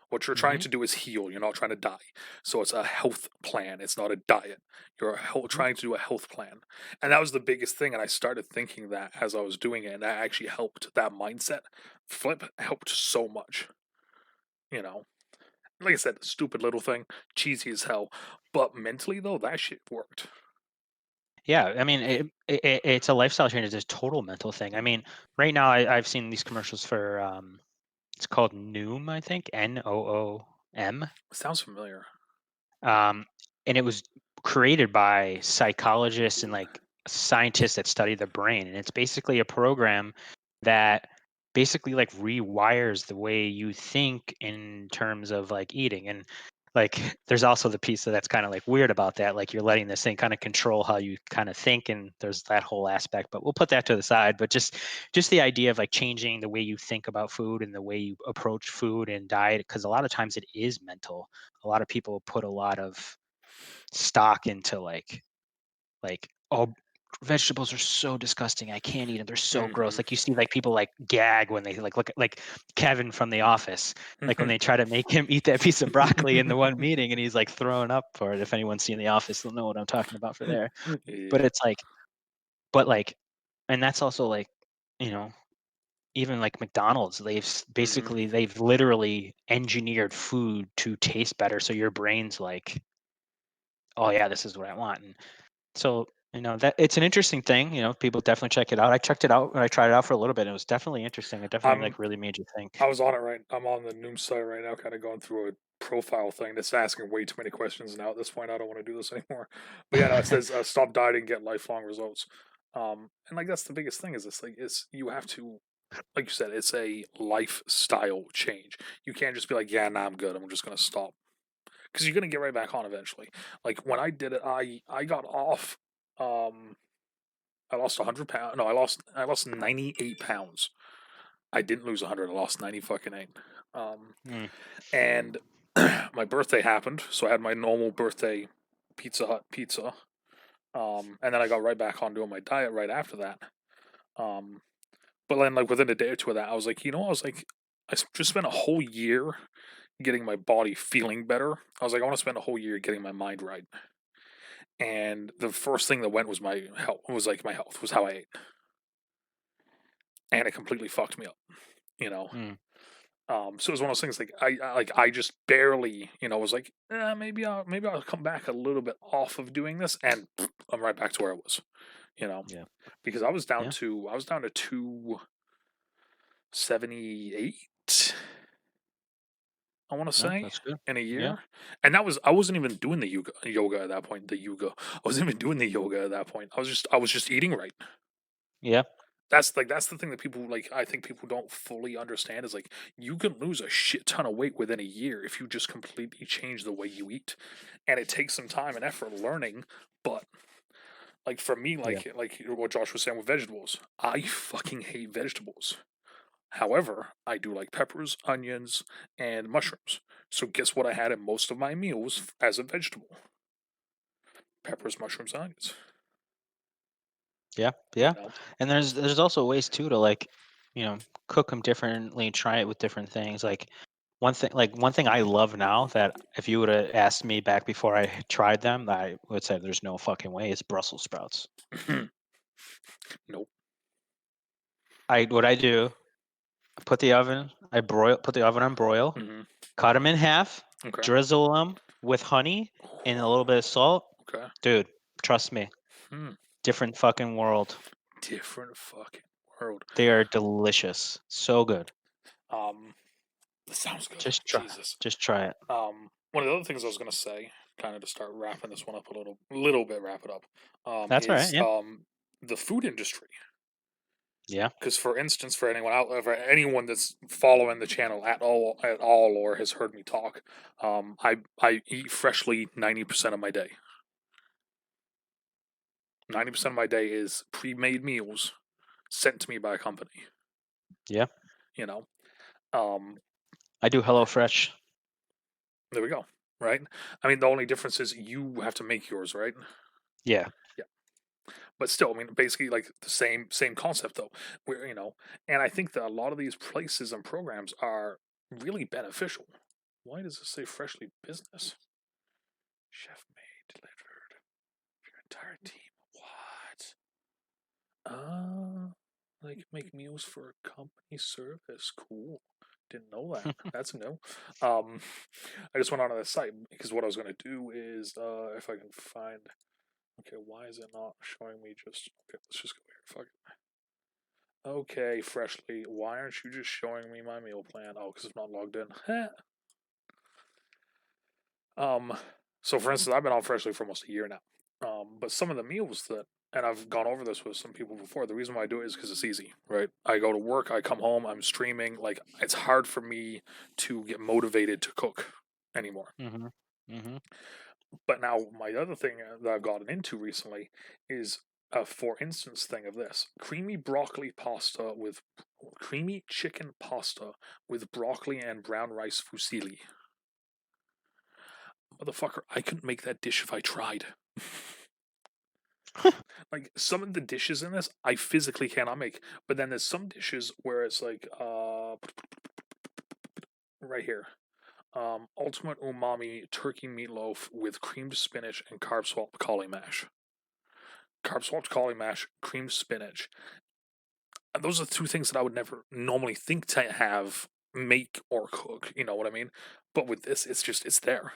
What you're trying Hmm. to do is heal. You're not trying to die. So it's a health plan. It's not a diet. You're Hmm. trying to do a health plan, and that was the biggest thing. And I started thinking that as I was doing it, and that actually helped. That mindset flip helped so much. You know, like I said, stupid little thing, cheesy as hell, but mentally though, that shit worked. Yeah, I mean, it's a lifestyle change. It's a total mental thing. I mean, right now I've seen these commercials for it's called Noom, I think, Noom. Sounds familiar. Um, and it was created by psychologists and like scientists that study the brain. And it's basically a program that basically like rewires the way you think in terms of like eating. And like there's also the piece that's kind of like weird about that. Like you're letting this thing kind of control how you kind of think, and there's that whole aspect. But we'll put that to the side. But just the idea of like changing the way you think about food and the way you approach food and diet, because a lot of times it is mental. A lot of people put a lot of stock into like, oh, vegetables are so disgusting. I can't eat them. They're so gross. Mhm. Like you see like people like gag when they like look at like Kevin from The Office, like when they try to make him eat that piece of broccoli in the one meeting and he's like throwing up for it. If anyone's seen The Office, they'll know what I'm talking about for there. But Yeah. it's like, but like, and that's also like, you know, even like McDonald's, Mhm. basically they've literally engineered food to taste better. So your brain's like, oh yeah, this is what I want. And so, that it's an interesting thing, people definitely check it out. I checked it out and I tried it out for a little bit. It was definitely interesting. It definitely I'm like really made you think. I was on it right. I'm on the Noom site right now, kind of going through a profile thing that's asking way too many questions now. At this point, I don't want to do this anymore. But yeah, no, it says stop dieting, get lifelong results. And like that's the biggest thing is this like is you have to like you said, it's a lifestyle change. You can't just be like, yeah, nah, I'm good. I'm just gonna stop because you're gonna get right back on eventually. Like when I did it, I got off. Um, I lost 100 pounds. No, I lost 98 pounds. I didn't lose 100. I lost 90 fucking eight. Um, Mm, and my birthday happened, so I had my normal birthday Pizza Hut pizza. And then I got right back on doing my diet right after that. Um, but then like within a day or two of that, I was like, I was like, just spent a whole year getting my body feeling better. I was like, I want to spend a whole year getting my mind right. And the first thing that went was my health. Was like my health was how I ate, and it completely fucked me up. You know, mm, so it was one of those things like I just barely was like maybe I'll come back a little bit off of doing this and I'm right back to where I was, you know, yeah, because yeah, I was down to 278. I want to no, say that's good. in a Yeah, year, and I wasn't even doing the yoga at that point. I wasn't even doing the yoga at that point. I was just eating right. yeah, That's the thing that people like I think people don't fully understand is like you can lose a shit ton of weight within a year if you just completely change the way you eat. And it takes some time and effort learning, but like for me yeah, like what Josh was saying with vegetables, I fucking hate vegetables. However, I do like peppers, onions, and mushrooms. So guess what I had in most of my meals as a vegetable? Peppers, mushrooms, and onions. yeah, You yeah. know? And there's also ways too to like, cook them differently, try it with different things. Like one thing I love now that if you would have asked me back before I tried them, I would say there's no fucking way. It's Brussels sprouts. Nope. What I do, put the oven on broil, Hmm. cut them in half, Okay. drizzle them with honey and a little bit of salt. Okay. Dude, trust me, Hmm. different fucking world. Different fucking world. They are delicious. So good. Um, that sounds good. Just try. Jesus. Just try it. One of the other things I was gonna say, kind of to start wrapping this one up little bit, wrap it up, That's all right. is Yeah. the food industry. Yeah. Because, for instance, for anyone that's following the channel at all, or has heard me talk, I eat freshly 90% of my day. 90% of my day is pre-made meals sent to me by a company. Yeah. You know, um, I do HelloFresh. there we go. Right. I mean, the only difference is you have to make yours, right? Yeah. Yeah. But still, I mean, basically, like the same concept though. Where and I think that a lot of these places and programs are really beneficial. Why does it say freshly business? Chef made delivered for your entire team. What? Like make meals for a company service. Cool. Didn't know that. That's new. Um, I just went onto the site because what I was gonna do is if I can find. Okay, why is it not showing me just? Okay, let's just go here. Fuck it. Okay, freshly. Why aren't you just showing me my meal plan? Oh, because it's not logged in. Um, so for instance, I've been on Freshly for almost a year now. But some of the meals that, and I've gone over this with some people before. The reason why I do it is because it's easy, right? I go to work, I come home, I'm streaming. Like it's hard for me to get motivated to cook anymore. Hmm. Hmm. But now my other thing that I've gotten into recently is a for instance thing of this creamy chicken pasta with broccoli and brown rice fusilli. Motherfucker, I couldn't make that dish if I tried. Like some of the dishes in this, I physically cannot make. But then there's some dishes where it's like, right here, ultimate umami turkey meatloaf with creamed spinach and carb swapped cauli mash. Carb swapped cauli mash, creamed spinach. And those are two things that I would never normally think to have, make or cook. You know what I mean? But with this, it's there.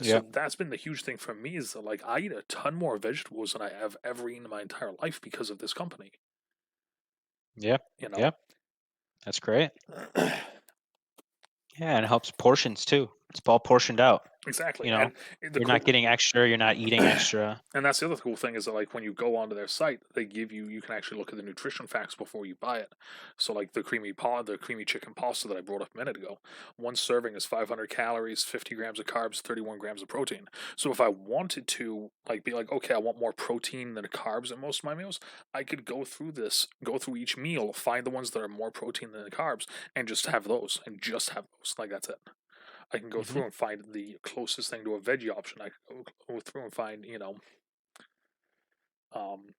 So Yeah. that's been the huge thing for me is that, like, I eat a ton more vegetables than I have ever eaten in my entire life because of this company. Yeah. You know. Yeah. That's great. Yeah, and it helps portions too. It's all portioned out. Exactly, You know, and the you're not cool getting extra. You're not eating extra. and that's the other cool thing is that, like, when you go onto their site, they give you can actually look at the nutrition facts before you buy it. So, like, the creamy chicken pasta that I brought up a minute ago, one serving is 500 calories, 50 grams of carbs, 31 grams of protein. So if I wanted to, like, be like, okay, I want more protein than carbs in most of my meals, I could go through each meal, find the ones that are more protein than the carbs, and just have those, like that's it. I can go Hmm. through and find the closest thing to a veggie option. I can go through and find,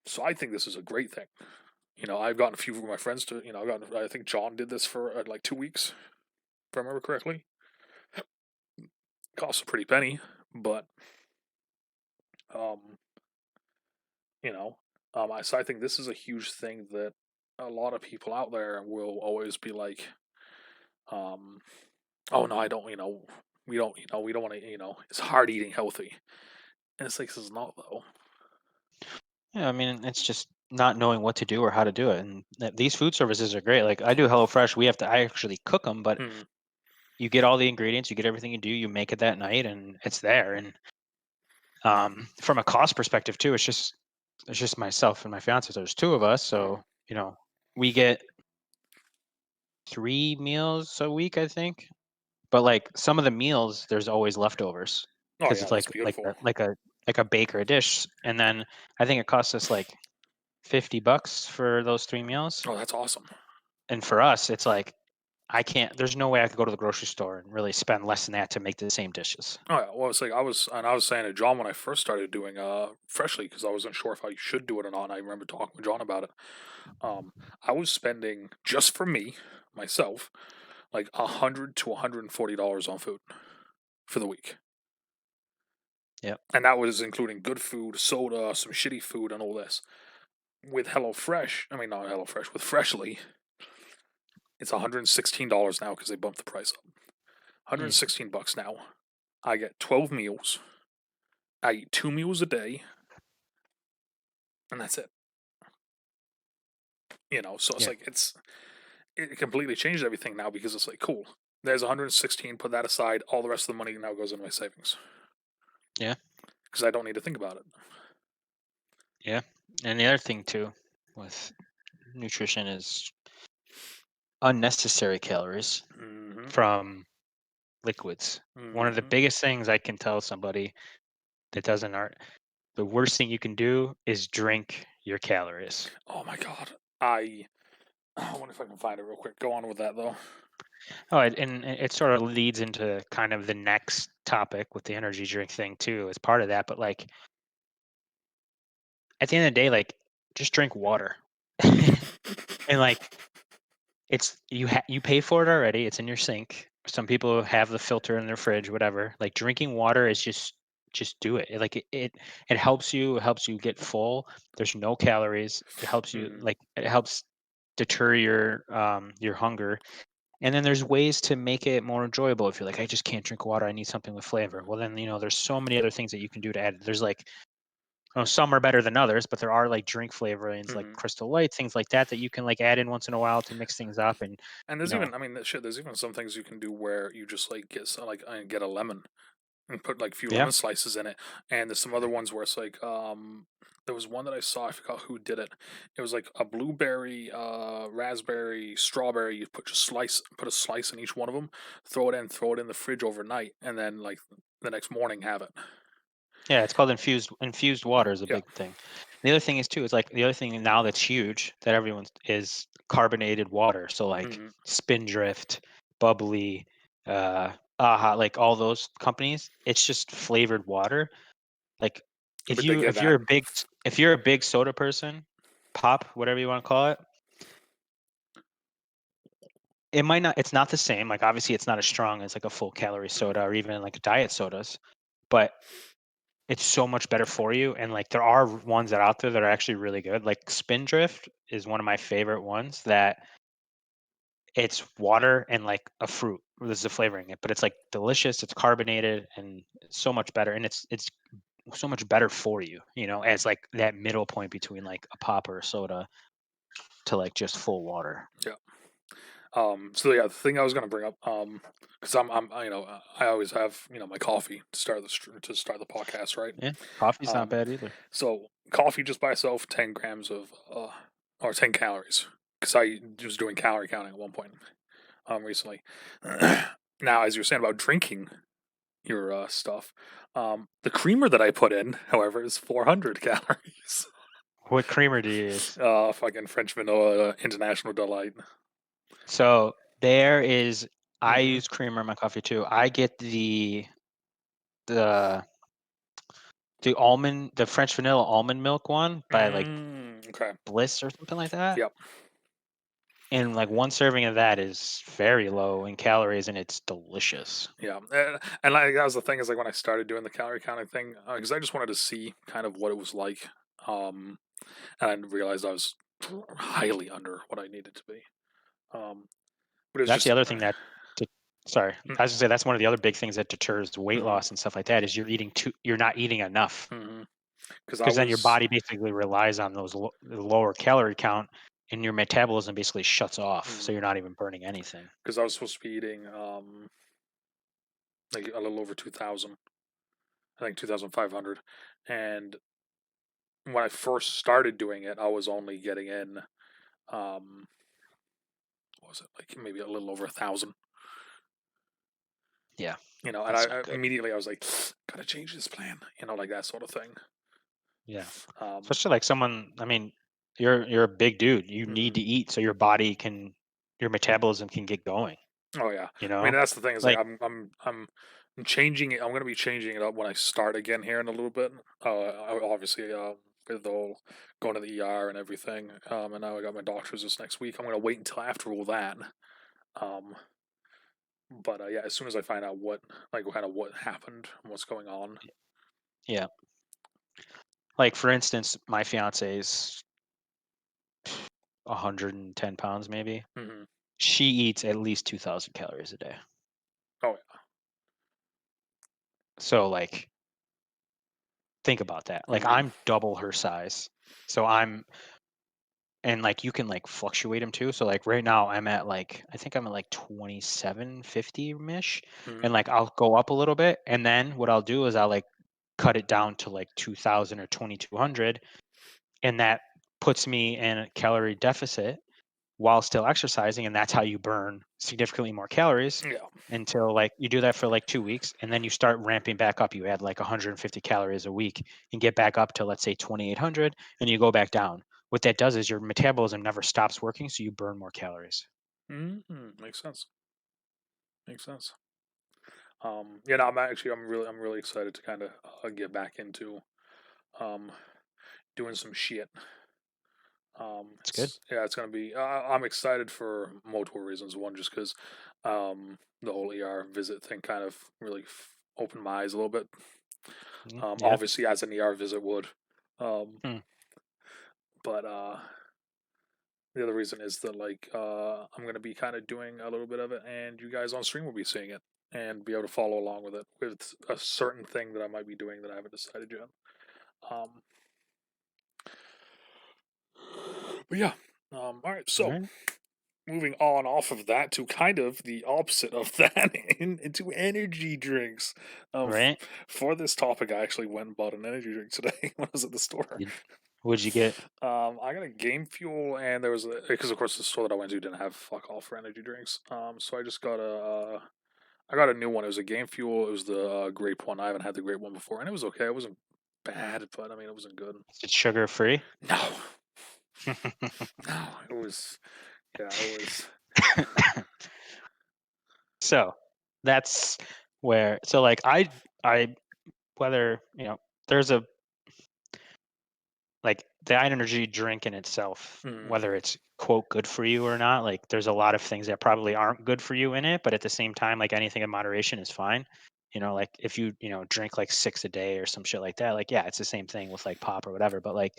so I think this is a great thing. I've gotten a few of my friends to, I think John did this for like 2 weeks, if I remember correctly. Costs a pretty penny, but, um, so I think this is a huge thing that a lot of people out there will always be like, um, oh no, I don't, we don't want to, it's hard eating healthy. And it's like, this is not though. Yeah, I mean, it's just not knowing what to do or how to do it. And these food services are great. Like I do HelloFresh. I actually cook them, but Hmm. you get all the ingredients, you get everything you do, you make it that night, and it's there. And from a cost perspective too, it's just myself and my fiance. There's two of us, Hmm. so we get 3 meals a week, I think. But like some of the meals, there's always leftovers Oh because yeah, it's that's like beautiful. a bake or a dish, and then I think it costs us like $50 for those 3 meals. Oh, that's awesome. And for us, it's like I can't. There's no way I could go to the grocery store and really spend less than that to make the same dishes. Oh yeah, well, it's like I was saying to John when I first started doing freshly because I wasn't sure if I should do it or not. And I remember talking with John about it. I was spending just for me myself like $100 to $140 on food for the week, Yep. and that was including good food, soda, some shitty food, and all this. With HelloFresh, I mean not HelloFresh, with Freshly, it's $116 now because they bumped the price up. Mm. $116 now. I get 12 meals. I eat 2 meals a day, and that's it. So it's Yeah. like it completely changed everything now because it's like cool. There's 116. Put that aside. All the rest of the money now goes into my savings Yeah. because I don't need to think about it. Yeah. And the other thing too with nutrition is unnecessary calories Hmm. from liquids. One of the Hmm. biggest things I can tell somebody that doesn't art, the worst thing you can do is drink your calories. Oh my god. I wonder if I can find it real quick. Go on with that though. Oh, and it sort of leads into kind of the next topic with the energy drink thing too, as part of that. But like at the end of the day, like just drink water. And like you pay for it already. It's in your sink. Some people have the filter in their fridge, whatever. Like drinking water is just do it. Like it helps you get full. There's no calories. It helps you Hmm. like it helps deter your hunger. And then there's ways to make it more enjoyable. If you're like, I just can't drink water, I need something with flavor. Well, then there's so many other things that you can do to add. There's like, some are better than others, but there are like drink flavorings like Hmm. Crystal Light, things like that you can like add in once in a while to mix things up. And And you there's know, even, I mean, shit. There's even some things you can do where you just like get a lemon and put like a few yeah, lemon slices in it. And there's some other ones where it's like there was one that I saw, I forgot who did it. It was like a blueberry, raspberry, strawberry. You put a slice in each one of them, throw it in the fridge overnight, and then like the next morning have it. Yeah, it's called infused water is a Yeah. big thing. The other thing is too is like the other thing now that's huge that everyone's is carbonated water. So like Mhm. Spindrift, Bubbly, Aha, like all those companies, it's just flavored water. Like But they get if that. you're a if you're a big soda person, pop, whatever you want to call it, it might not it's not the same. Like obviously it's not as strong as like a full calorie Mhm. soda or even like diet sodas, but it's so much better for you, and, like, there are ones that are out there that are actually really good, like, Spindrift is one of my favorite ones that it's water and, like, a fruit. There's the flavoring it, but it's, like, delicious, it's carbonated, and it's so much better, and it's so much better for you, you know, as, like, that middle point between, like, a pop or a soda to, like, just full water. Yeah. So yeah, the thing I was gonna bring up, because I always have my coffee to start to start the podcast, right? Yeah, coffee's not Um, bad either. so coffee just by itself, 10 grams of or 10 calories, because I was doing calorie counting at one point recently. Now, as you're saying about drinking your stuff, the creamer that I put in, however, is 400 calories. What creamer do you use? Fucking French vanilla international delight. So, there is I Hmm. use creamer in my coffee too. I get the the French vanilla almond milk one by, like, Okay. Bliss or something like that, Yep. and, like, one serving of that is very low in calories, and it's delicious. Yeah, and like that was the thing is like when I started doing the calorie counting thing because I just wanted to see kind of what it was like, um, and I realized I was highly under what I needed to be. Um, but it's That's the just other thing that de sorry, I was gonna say that's one of the other big things that deters weight mm-hmm, loss and stuff like that is you're not eating enough, because I because then your was body basically relies on the lower calorie count, and your metabolism basically shuts off, so you're not even burning anything. because I was supposed to be eating like a little over 2,000, I think 2,500, and when I first started doing it, I was only getting in um, what was it like maybe a little over 1,000. Yeah, And that's I not good. immediately I was like, gotta change this plan, like that sort of thing. Yeah. Um, Especially like someone, I mean, you're a big dude. You need mhm. to eat so your body can your metabolism can get going, Oh yeah, you I mean know? that's the thing is like Like, I'm changing it. I'm gonna be changing it up when I start again here in a little bit. Obviously, with the whole going to the ER and everything. And now I got my doctors this next week. I'm gonna wait until after all that. Um, but yeah, as soon as I find out kind of what happened, and what's going on. yeah. Like for instance, my fiance is 110 pounds maybe. Hmm. She eats at least 2,000 calories a day. Oh So like think about that. yeah. Like I'm double her size. So I'm and like you can like fluctuate them too. So like right now I'm at like I think I'm at like 2750 ish, Hmm. and like I'll go up a little bit, and then what I'll do is I'll like cut it down to like 2000 or 2200, and that puts me in a calorie deficit while still exercising, and that's how you burn significantly more calories Yeah. until like you do that for like 2 weeks, and then you start ramping back up. You add like 150 calories a week and get back up to let's say 2800, and you go back down. What that does is your metabolism never stops working, so you burn more calories. Makes sense. Makes sense. Yeah, no, I'm really excited to kind of get back into um doing some shit. It's good. It's gonna be. I'm excited for multiple reasons. One, just because the whole ER visit thing kind of really opened my eyes a little bit. Yeah. Obviously, as an ER visit would. Um, Hmm. but the other reason is that I'm gonna be kind of doing a little bit of it, and you guys on stream will be seeing it and be able to follow along with it with a certain thing that I might be doing that I haven't decided yet. Um, but yeah. All right. All So right. moving on off of that to kind of the opposite of that into energy drinks. Right. For this topic, I actually went and bought an energy drink today when I was at the store. Did- What'd you get? I got a Game Fuel, and there was because of course the store that I went to didn't have fuck all for energy drinks. So I just got I got a new one. It was a Game Fuel. It was the grape one. I haven't had the grape one before, and it was okay. It wasn't bad, but I mean, it wasn't good. It's sugar free. No, no, it was. Yeah, it was. So that's where so like I whether there's a like the energy drink in itself, Mm, whether it's quote good for you or not, like there's a lot of things that probably aren't good for you in it, but at the same time, like anything in moderation is fine. Like if you drink like six a day or some shit like that, like yeah, it's the same thing with like pop or whatever. But like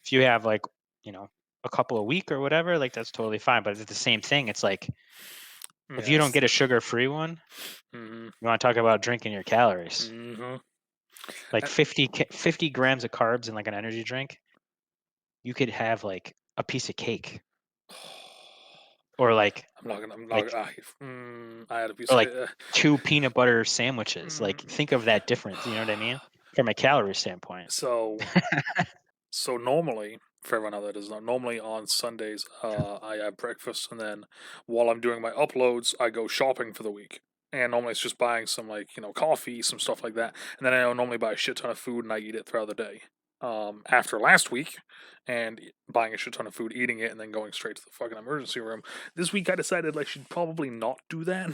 if you have like, you know, a couple a week or whatever, like that's totally fine. But it's the same thing. It's like if you don't yes. get a sugar free one, Mm-hmm. you want to talk about drinking your calories. Mm-hmm. Like 50 grams of carbs in like an energy drink, you could have like a piece of cake or I'm not gonna. I'm not. like I had a piece or of. like two peanut butter sandwiches. Like Mm. think of that difference, you know what I mean? From a calorie standpoint. So So normally, for everyone out there that does not, normally on Sundays, I have breakfast, and then while I'm doing my uploads, I go shopping for the week. And normally it's just buying some coffee, some stuff like that, and then I normally buy a shit ton of food and I eat it throughout the day. After last week, and buying a shit ton of food, eating it, and then going straight to the fucking emergency room. This week I decided I should probably not do that.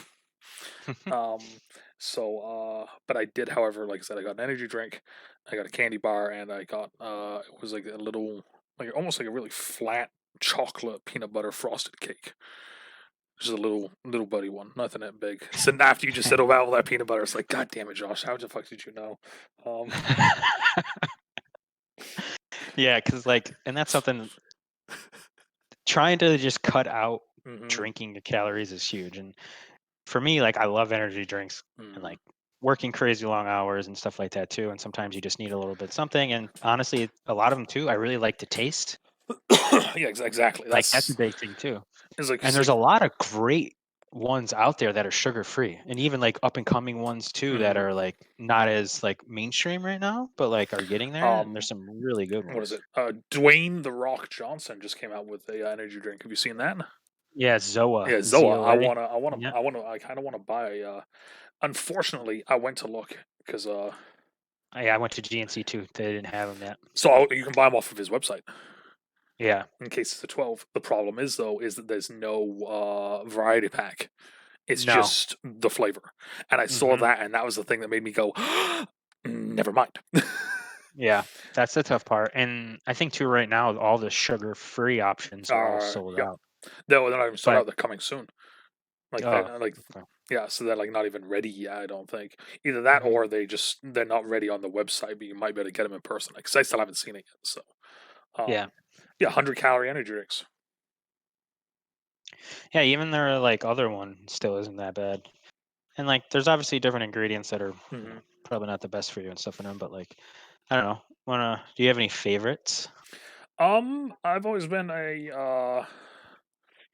Um, but I did, however, like I said, I got an energy drink, I got a candy bar, and I got it was like a little, like almost like a really flat chocolate peanut butter frosted cake. Just a little buddy one, nothing that big. So after you just said about all that peanut butter, it's like, God damn it, Josh, how the fuck did you know? Um, Yeah, because like, and that's something trying to just cut out mm-hmm, drinking the calories is huge. And for me, like I love energy drinks and mm-hmm. like working crazy long hours and stuff like that too. And sometimes you just need a little bit something. And honestly, a lot of them too, I really like to taste. Yeah, exactly. Like that's a big thing too. And It's there's like, a lot of great ones out there that are sugar free, and even like up and coming ones too that mm, are like not as like mainstream right now, but like are getting there. And there's um, some really good what is ones. it? Dwayne the Rock Johnson just came out with a energy drink. Have you seen that? Yeah, Zoa, Yeah, Zoa. ZOA. Yeah, I kind of wanna buy. Unfortunately, I went to look because I went to GNC too. They didn't have them yet. you can buy them off of his website Yeah. in case it's a 12. The problem is though is that there's no variety pack. It's No. just the flavor, and I saw Hmm. that, and that was the thing that made me go, never mind. Yeah, that's the tough part. And I think too right now all the sugar free options are all sold Yeah, out. they're not even sold But out. They're coming soon. Like oh, they're like okay. Yeah, so they're like not even ready yet. I don't think either that Hmm. or they're not ready on the website, but you might be able to get them in person. Because I still haven't seen it yet. So, Yeah. yeah, 100-calorie energy drinks. Yeah, even their like other one still isn't that bad. And like there's obviously different ingredients that are, Hmm. probably not the best for you and stuff in them, but like I don't know. Wanna do you have any favorites? I've always been I'll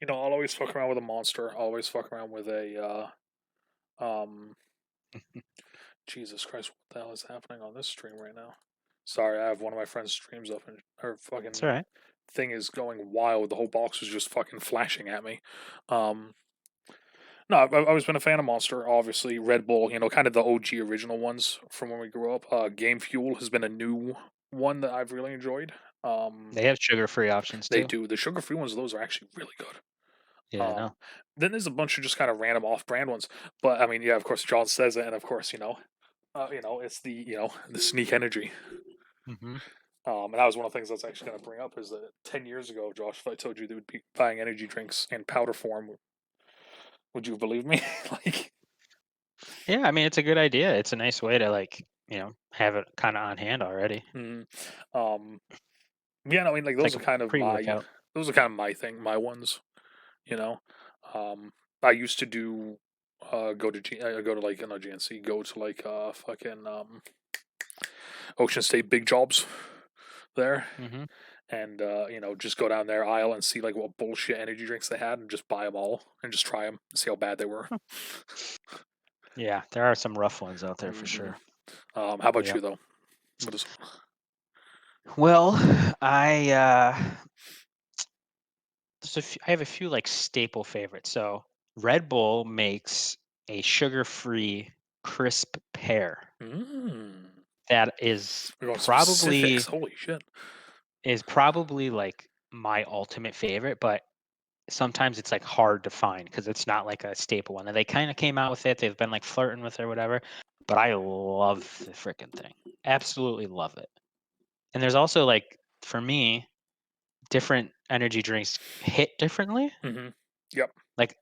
always fuck around with a monster. I'll always fuck around with um, Jesus Christ, what the hell is happening on this stream right now? Sorry, I have one of my friends' streams up and her It's fucking all right. thing is going wild. The whole box was just fucking flashing at me. Um, no, I've always been a fan of Monster. Obviously, Red Bull. Kind of the OG original ones from when we grew up. Game Fuel has been a new one that I've really enjoyed. Um, They have sugar free options they too. do the sugar-free ones. Those are actually really good. Yeah, I Um, know. then there's a bunch of just kind of random off-brand ones. But I mean, yeah, of course, John says it, and of course, it's the sneak energy. Hmm. And that was one of the things I was actually going to bring up is that 10 years ago, Josh, if I told you they would be buying energy drinks in powder form, would you believe me? Like, Yeah, I mean it's a good idea. It's a nice way to like, have it kind of on hand already. mm, um, yeah, no, I mean, like It's like a pre-workout. those are kind of my thing, my ones. You know, um, I used to do go to like not GNC, go to like fucking Ocean State big jobs there, Hmm. and just go down their aisle and see like what bullshit energy drinks they had, and just buy them all and just try them, and see how bad they were. Yeah, there are some rough ones out there for Hmm. sure. How about Yeah. you though? What is? Well, I I have a few like staple favorites. So Red Bull makes a sugar-free crisp pear. Mm. That is We're going specifics. probably Holy shit. like my ultimate favorite, but sometimes it's like hard to find because it's not like a staple one. And they kind of came out with it. They've been like flirting with it or whatever. But I love the freaking thing. Absolutely love it. And there's also like for me, different energy drinks hit differently. Mhm. Yep. Like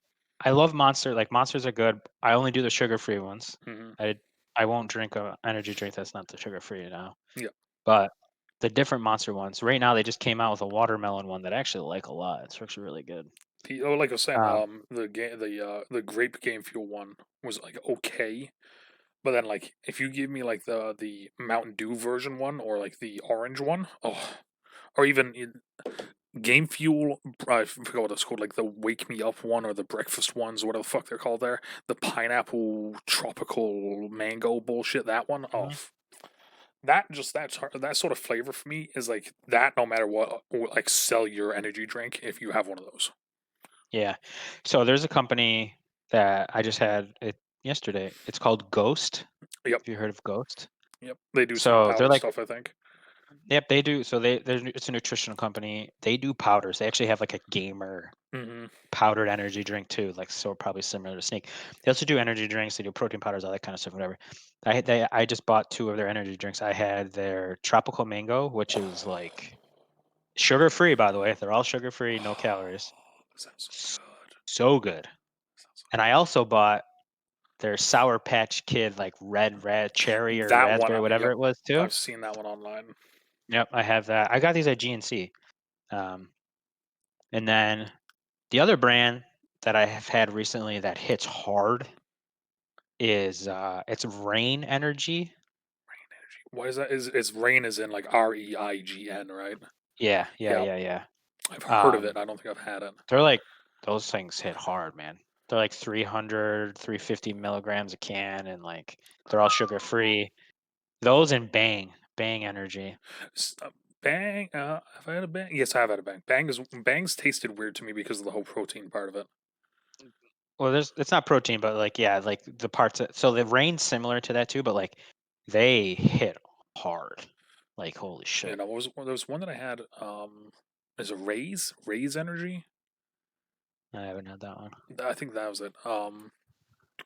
I love Monster. Like Monsters are good. I only do the sugar-free ones. Mhm. I I won't drink a energy drink that's not the sugar-free now. Yep. But the different Monster ones. Right now they just came out with a watermelon one that I actually like a lot. It's actually really good. Like I was saying, Um, the grape game fuel one was like okay, but then like if you give me like the Mountain Dew version one or like the orange one, oh, or even game fuel. I forgot what it's called, like the Wake Me Up one or the breakfast ones, or whatever the fuck they're called. There, the pineapple tropical mango bullshit. That one, oh, mhm. that sort of flavor for me is like that. No matter what, will, like sell your energy drink if you have one of those. Yeah. So there's a company that I just had it yesterday. It's called Ghost. Yep. Have you heard of Ghost? Yep. They do some So they're powder like, stuff, I think. yep, they do. So it's a nutritional company. They do powders. They actually have like a gamer Hmm. powdered energy drink too, like so probably similar to Snake. They also do energy drinks. They do protein powders, all that kind of stuff, whatever. I just bought two of their energy drinks. I had their tropical mango, which is like sugar free, by the way. They're all sugar free, no calories. That sounds so S- good. So good. Sounds so And I also bought their Sour Patch Kid, like red cherry good. or That one, raspberry, whatever yep. it was too. I've seen that one online. Yep, I have that. I got these at GNC. Um, and then the other brand that I have had recently that hits hard is it's Rain Energy. Rain energy. What is that? Is rain is in like REIGN, right? Yeah, yeah, Yeah, yeah, yeah. I've heard of it. Um, I don't think I've had it. they're like those things hit hard, man. They're like 300, 350 milligrams a can, and like they're all sugar free. Those and Bang Energy. Bang. Have I had a bang? Yes, I have had a bang. Bangs tasted weird to me because of the whole protein part of it. Well, there's it's not protein, but like yeah, like the parts. So the Rain's similar to that too, but like they hit hard. Like holy Yeah, shit. no, there was one that I had. Is a Raise Energy. I haven't had that one. I think that was it.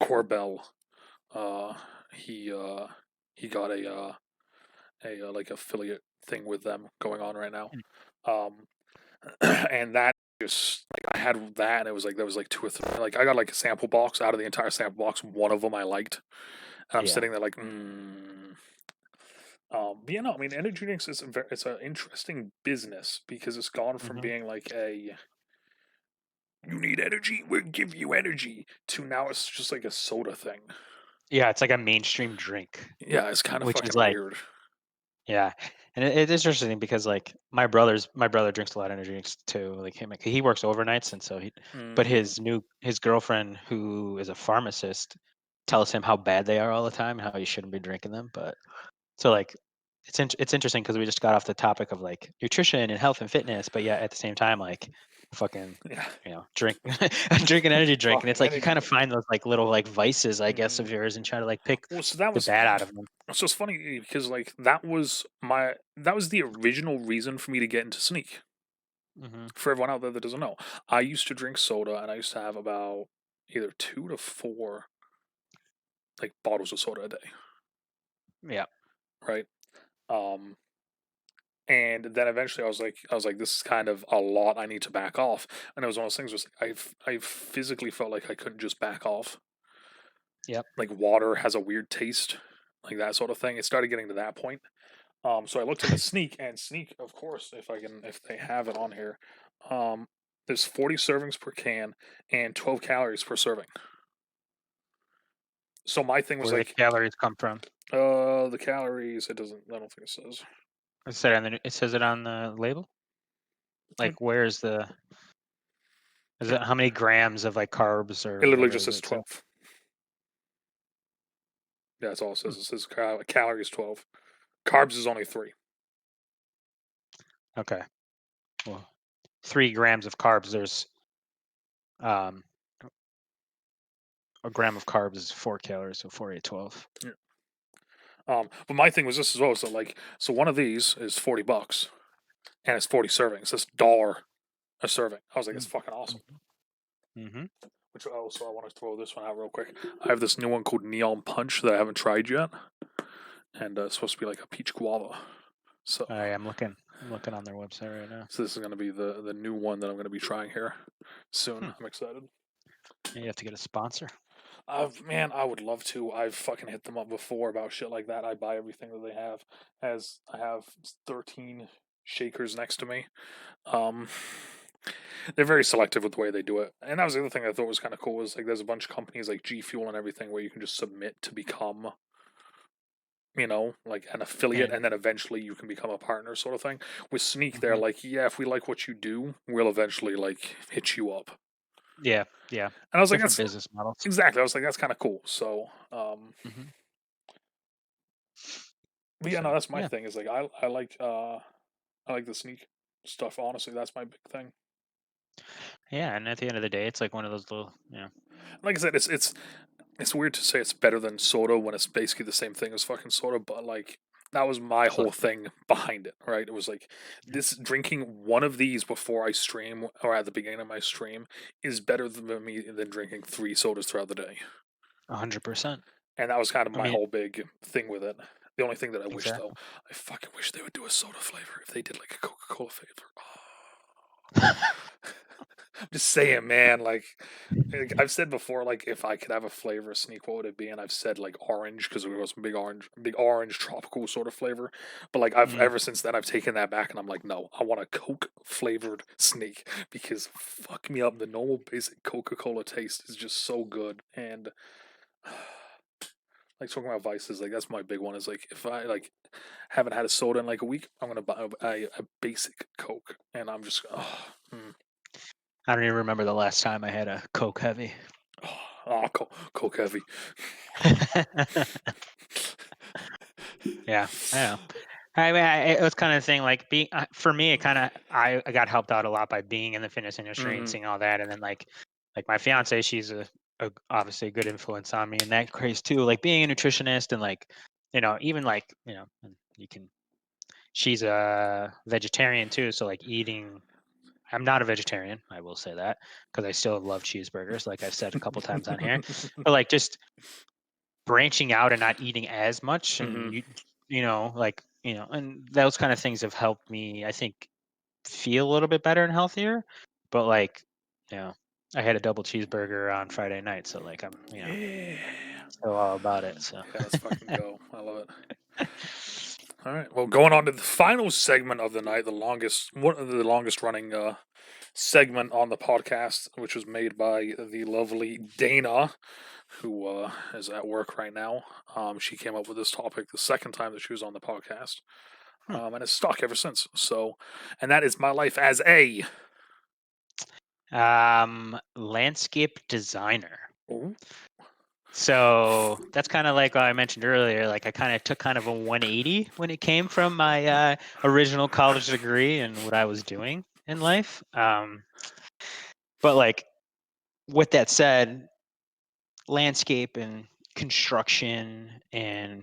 Corbell. Uh, he uh he got a like affiliate thing with them going on right now. Um, and that just like I had that, and it was like there was like two or three. Like I got like a sample box out of the entire sample box. One of them I liked, and I'm Yeah. sitting there like, mm. But yeah, no, I mean, energy drinks is it's an interesting business because it's gone from Hmm. being like a you need energy, we'll give you energy to now it's just like a soda thing. Yeah, it's like a mainstream drink, Yeah, it's kind of which is fucking like weird. yeah, and it is interesting because like my brother drinks a lot of energy drinks too. Like him, he works overnights, and so but Mm, his girlfriend who is a pharmacist tells him how bad they are all the time and how he shouldn't be drinking them. But so like it's interesting because we just got off the topic of like nutrition and health and fitness, but yeah, at the same time like fucking yeah, drink drink an energy drink, and it's fucking like you energy kind of drink. find those like little like vices, I guess, Hmm. of yours and try to like pick Well, so that the was bad out of them. so it's funny because like that was the original reason for me to get into Sneak. Hmm. For everyone out there that doesn't know, I used to drink soda and I used to have about either 2 to 4 like bottles of soda a day, Yeah. right? Um, and then eventually I was like, this is kind of a lot. I need to back off. And it was one of those things. Was like, I physically felt like I couldn't just back off. Yep. Like water has a weird taste, like that sort of thing. It started getting to that point. So I looked into Sneak, and Sneak, of course, if they have it on here, um, there's 40 servings per can and 12 calories per serving. So my thing was Where the like, calories come from. the calories. It doesn't. I don't think it says. It says it on the label. It, Like, where's the? Is it how many grams of like carbs it or literally whatever just does says it say? 12. Yeah, that's all it Hmm. says. It says calories 12. Carbs is only 3. Okay. Well, 3 grams of carbs. There's um a gram of carbs is 4 calories, so 4, 8, 12. Yeah. But my thing was this as well. So one of these is $40, and it's 40 servings. It's $1 a serving. I was like, it's fucking awesome. Mm-hmm. Which also I want to throw this one out real quick. I have this new one called Neon Punch that I haven't tried yet, and it's supposed to be like a peach guava. So I'm looking on their website right now. So this is going to be the new one that I'm going to be trying here soon. I'm excited. You have to get a sponsor. Man, I would love to. I've fucking hit them up before about shit like that. I buy everything that they have. As I have 13 shakers next to me. They're very selective with the way they do it. And that was the other thing I thought was kind of cool was like there's a bunch of companies like G Fuel and everything where you can just submit to become like an affiliate, Yeah. and then eventually you can become a partner sort of thing. With Sneak, they're Mhm. like, yeah, if we like what you do, we'll eventually like hit you up. Yeah. And I was like, Different that's business models. exactly. I was like, that's kind of cool. So, Mm-hmm. but yeah, no, So that's my yeah, thing. Is like I like the Sneak stuff. Honestly, that's my big thing. yeah. And at the end of the day, it's like one of those little, Like I said, it's weird to say it's better than soda when it's basically the same thing as fucking soda, but like that was my whole Look, thing behind it, right? It was like this drinking one of these before I stream or at the beginning of my stream is better than me than drinking 3 sodas throughout the day. 100%. And that was kind of I my mean, whole big thing with it. The only thing that I wish though, exactly. I fucking wish they would do a soda flavor if they did like a Coca-Cola flavor. Oh. I'm just saying, man. Like I've said before, like if I could have a flavor of Sneak, what would it be? And I've said like orange because it was big orange tropical sort of flavor. But like I've Mm. ever since then I've taken that back, and I'm like, no, I want a Coke flavored Sneak because fuck me up, the normal basic Coca-Cola taste is just so good. And like talking about vices, like that's my big one. Is like if I like haven't had a soda in like a week, I'm gonna buy a basic Coke, and I'm just I don't even remember the last time I had a Coke Heavy. Coke heavy. Yeah, I know. I mean, it was kind of thing like being for me. It kind of I got helped out a lot by being in the fitness industry and Mm-hmm. seeing all that, and then like my fiance, she's obviously a good influence on me in that craze too. Like being a nutritionist and like even like and you can. She's a vegetarian too, so like eating. I'm not a vegetarian. I will say that because I still love cheeseburgers, like I've said a couple times on here. But like just branching out and not eating as much and Mm-hmm. and those kind of things have helped me, I think, feel a little bit better and healthier. But like you know I had a double cheeseburger on Friday night, so like I'm Yeah. still all about it, so Yeah, let's fucking go. I love it. All right. Well, going on to the final segment of the night, one of the longest running segment on the podcast, which was made by the lovely Dana, who is at work right now. She came up with this topic the second time that she was on the podcast, Hmm. and it's stuck ever since. So, and that is my life as a. Landscape designer. Ooh. So that's kind of like I mentioned earlier. Like I kind of took kind of a 180 when it came from my original college degree and what I was doing in life. But like with that said, landscape and construction and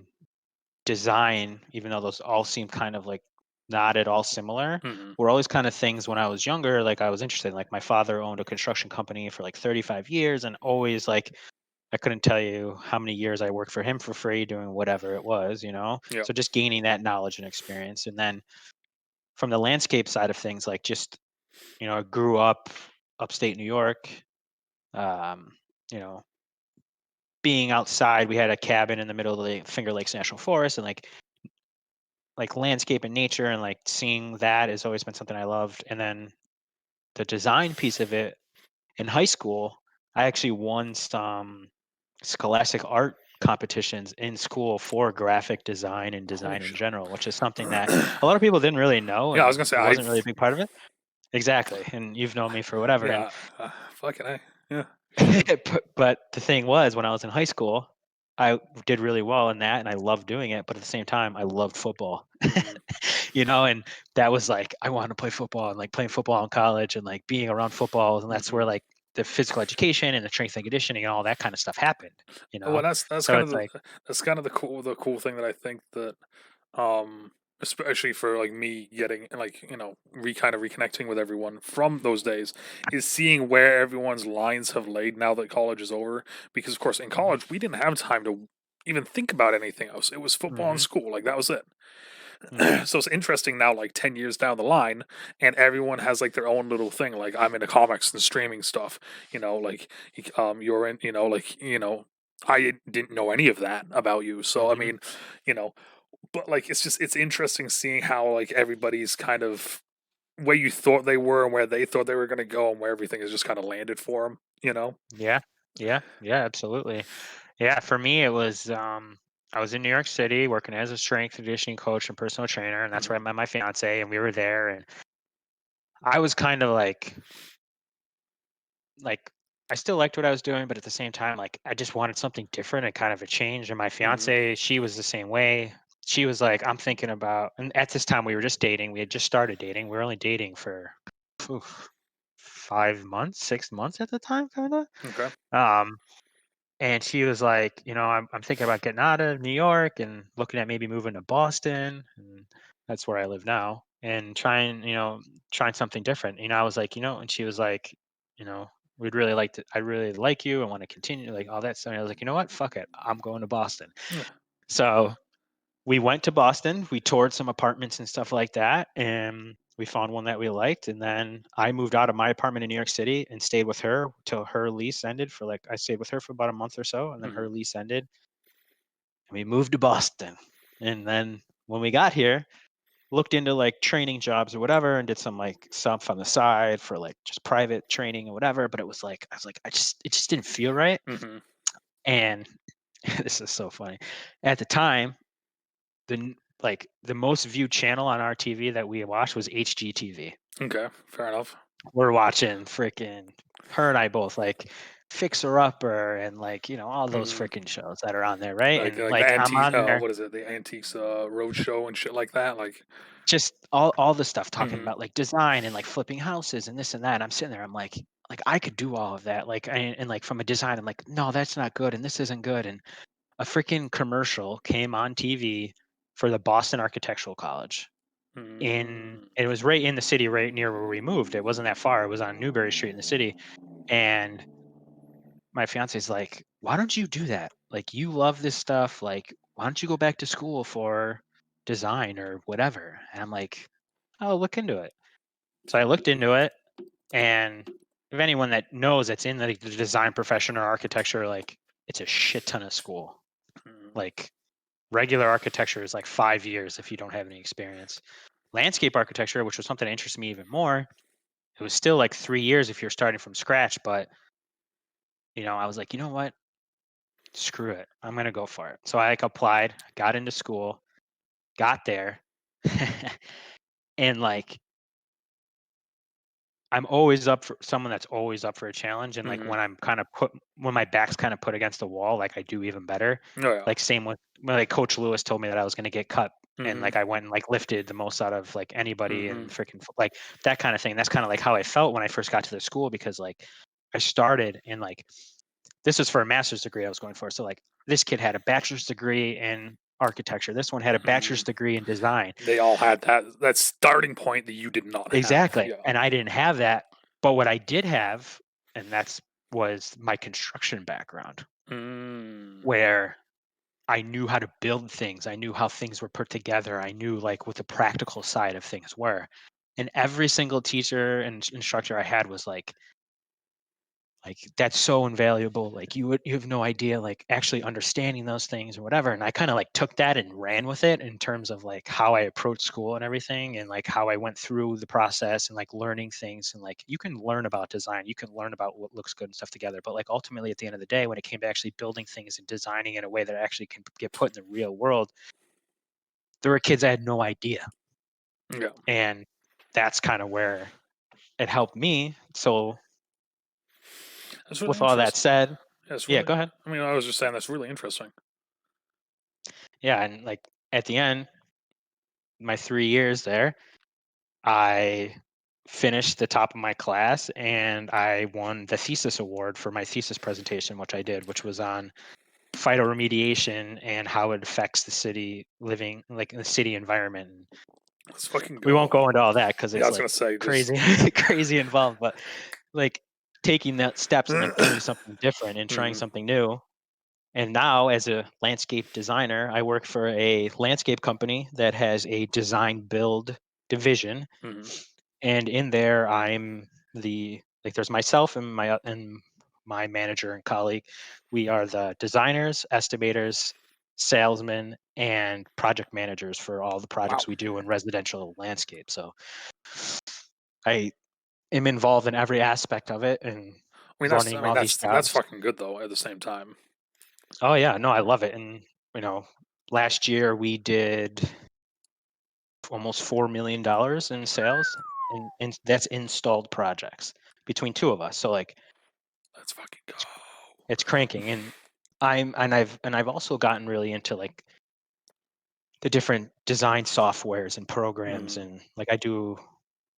design, even though those all seem kind of like not at all similar, Mm-hmm. were always kind of things when I was younger. Like I was interested in. Like my father owned a construction company for like 35 years, and always like I couldn't tell you how many years I worked for him for free doing whatever it was. Yeah. So just gaining that knowledge and experience. And then from the landscape side of things, like just, I grew up upstate New York, um, you know, being outside, we had a cabin in the middle of the Finger Lakes National Forest, and like landscape and nature and like seeing that has always been something I loved. And then the design piece of it in high school, I actually won some scholastic art competitions in school for graphic design and Holy design in shit. general, which is something that a lot of people didn't really know, Yeah, I was and gonna say it I. wasn't really a big part of it. Exactly. And you've known me for whatever. And Yeah. Fucking a. Yeah. Shit. but the thing was, when I was in high school, I did really well in that and I loved doing it. But at the same time, I loved football, Mm-hmm. and that was like, I wanted to play football and like playing football in college and like being around football. And that's where Mm-hmm. like the physical education and the strength and conditioning and all that kind of stuff happened, Well, that's So kind of it's like, that's kind of the cool thing that I think that, um, especially for like me getting like kind of reconnecting with everyone from those days, is seeing where everyone's lines have laid now that college is over. Because of course in college we didn't have time to even think about anything else. It was football and hmm school, like that was it. hmm So it's interesting now, like 10 years down the line, and everyone has like their own little thing. Like I'm into comics and streaming stuff. Like you're in. I didn't know any of that about you. So I hmm mean, you know, but like it's interesting seeing how like everybody's kind of where you thought they were and where they thought they were going to go and where everything has just kind of landed for them. yeah, yeah, absolutely. Yeah, for me, it was I was in New York City working as a strength and conditioning coach and personal trainer, and that's Hmm. where I met my fiance, and we were there, and I was kind of like I still liked what I was doing, but at the same time, like I just wanted something different and kind of a change. And my Hmm. fiance, she was the same way. She was like, I'm thinking about, and at this time we were just dating. We had just started dating. We were only dating for oof, 5 months, 6 months at the time, kind of. Okay. Um, and she was like, I'm thinking about getting out of New York and looking at maybe moving to Boston. And that's where I live now. And trying something different. I was like, and she was like, you know, we'd really like to, I really like you. I want to continue, like all that stuff. And I was like, you know what? Fuck it. I'm going to Boston. Yeah. So we went to Boston. We toured some apartments and stuff like that. And we found one that we liked. And then I moved out of my apartment in New York City and stayed with her till her lease ended for I stayed with her for about a month or so. And then Hmm. her lease ended and we moved to Boston. And then when we got here, looked into like training jobs or whatever and did some like stuff on the side for like just private training or whatever. But it was like, I was like, it just didn't feel right. Hmm. And this is so funny. At the time, the most viewed channel on our TV that we watched was HGTV. Okay. Fair enough. We're watching freaking her and I both like Fixer Upper and like, all those Hmm. freaking shows that are on there, right? Like And like the like I'm antique, on there what is it? The antiques roadshow and shit like that. Like, just all the stuff talking hmm. about like design and like flipping houses and this and that. And I'm sitting there, I'm like I could do all of that. And like from a design, I'm like, no, that's not good, and this isn't good. And a freaking commercial came on TV for the Boston Architectural College. Mm. It was right in the city, right near where we moved. It wasn't that far. It was on Newbury Street in the city. And my fiance's like, why don't you do that? Like, you love this stuff. Like, why don't you go back to school for design or whatever? And I'm like, I'll look into it. So I looked into it, and if anyone that knows that's in the design profession or architecture, like it's a shit ton of school. Mm. Like regular architecture is like 5 years if you don't have any experience. Landscape architecture, which was something that interests me even more, it was still like 3 years if you're starting from scratch. But I was like, you know what? Screw it. I'm gonna go for it. So I like applied, got into school, got there, and like I'm always up for someone that's always up for a challenge. And like Mhm. when my back's kind of put against the wall, like I do even better. Oh, yeah. Like same with when like Coach Lewis told me that I was gonna get cut. And Mhm. like I went and like lifted the most out of like anybody Mhm. and freaking like that kind of thing. That's kind of like how I felt when I first got to the school because like I started and like this was for a master's degree I was going for. So like this kid had a bachelor's degree in architecture. This one had a bachelor's Mhm. degree in design. They all had that starting point that you did not have. Exactly, Yeah. and I didn't have that, but what I did have, and that's was my construction background, Mm. where I knew how to build things, I knew how things were put together, I knew, like, what the practical side of things were, and every single teacher and instructor I had was like, that's so invaluable, like, you have no idea, like, actually understanding those things or whatever, and I kinda, like, took that and ran with it in terms of, like, how I approached school and everything, and, like, how I went through the process and, like, learning things, and, like, you can learn about design, you can learn about what looks good and stuff together, but, like, ultimately, at the end of the day, when it came to actually building things and designing in a way that actually can get put in the real world, there were kids that had no idea, Yeah. and that's kinda where it helped me, so That's really with all that interesting. said. That's Yeah, really go ahead. I mean, I was just saying that's really interesting. Yeah, and, like, at the end my 3 years there, I finished the top of my class, and I won the thesis award for my thesis presentation, which I did, which was on phytoremediation and how it affects the city living, like in the city environment. Let's fucking We won't go. go into all that because Yeah, I it's was like gonna say just. crazy, crazy involved. But like taking that steps and like doing something different and trying Mhm, something new. And now, as a landscape designer, I work for a landscape company that has a design build division, mhm. and in there, I'm the like there's myself and my manager and colleague. We are the designers, estimators, salesmen, and project managers for all the Wow. projects we do in residential landscape. So I am involved in every aspect of it and I mean, running all these that's jobs. fucking good though. At the same time. Oh yeah, no, I love it. And you know, last year we did almost $4 million in sales, and that's installed projects between two of us. So like Let's fucking go. it's cranking, and I've also gotten really into like the different design softwares and programs, Mhm, and like I do.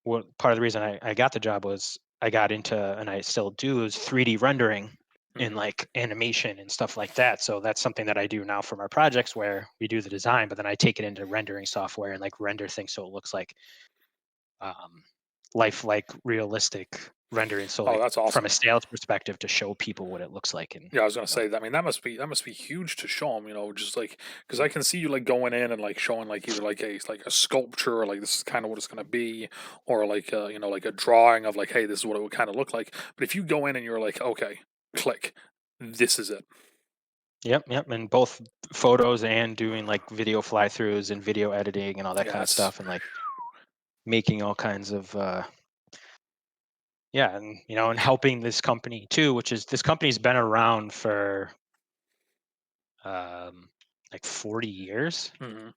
What part of the reason I got the job was I got into, and I still do, is 3D rendering and mhm. like animation and stuff like that. So that's something that I do now for my projects where we do the design, but then I take it into rendering software and like render things so it looks like um, lifelike, realistic rendering. So Oh, like that's from a awesome. sales perspective, to show people what it looks like, and Yeah, I was gonna you know, say that. I mean, that must be huge to show them. You know, just like because I can see you like going in and like showing like either like a sculpture or like this is kind of what it's gonna be, or like you know like a drawing of like hey this is what it would kind of look like. But if you go in and you're like okay, click, this is it. yep, yep, and both photos and doing like video fly throughs and video editing and all that kind of Yes. stuff, and like making all kinds of yeah, and you know, and helping this company too, which is this company's been around for um, like 40 years. Hmm.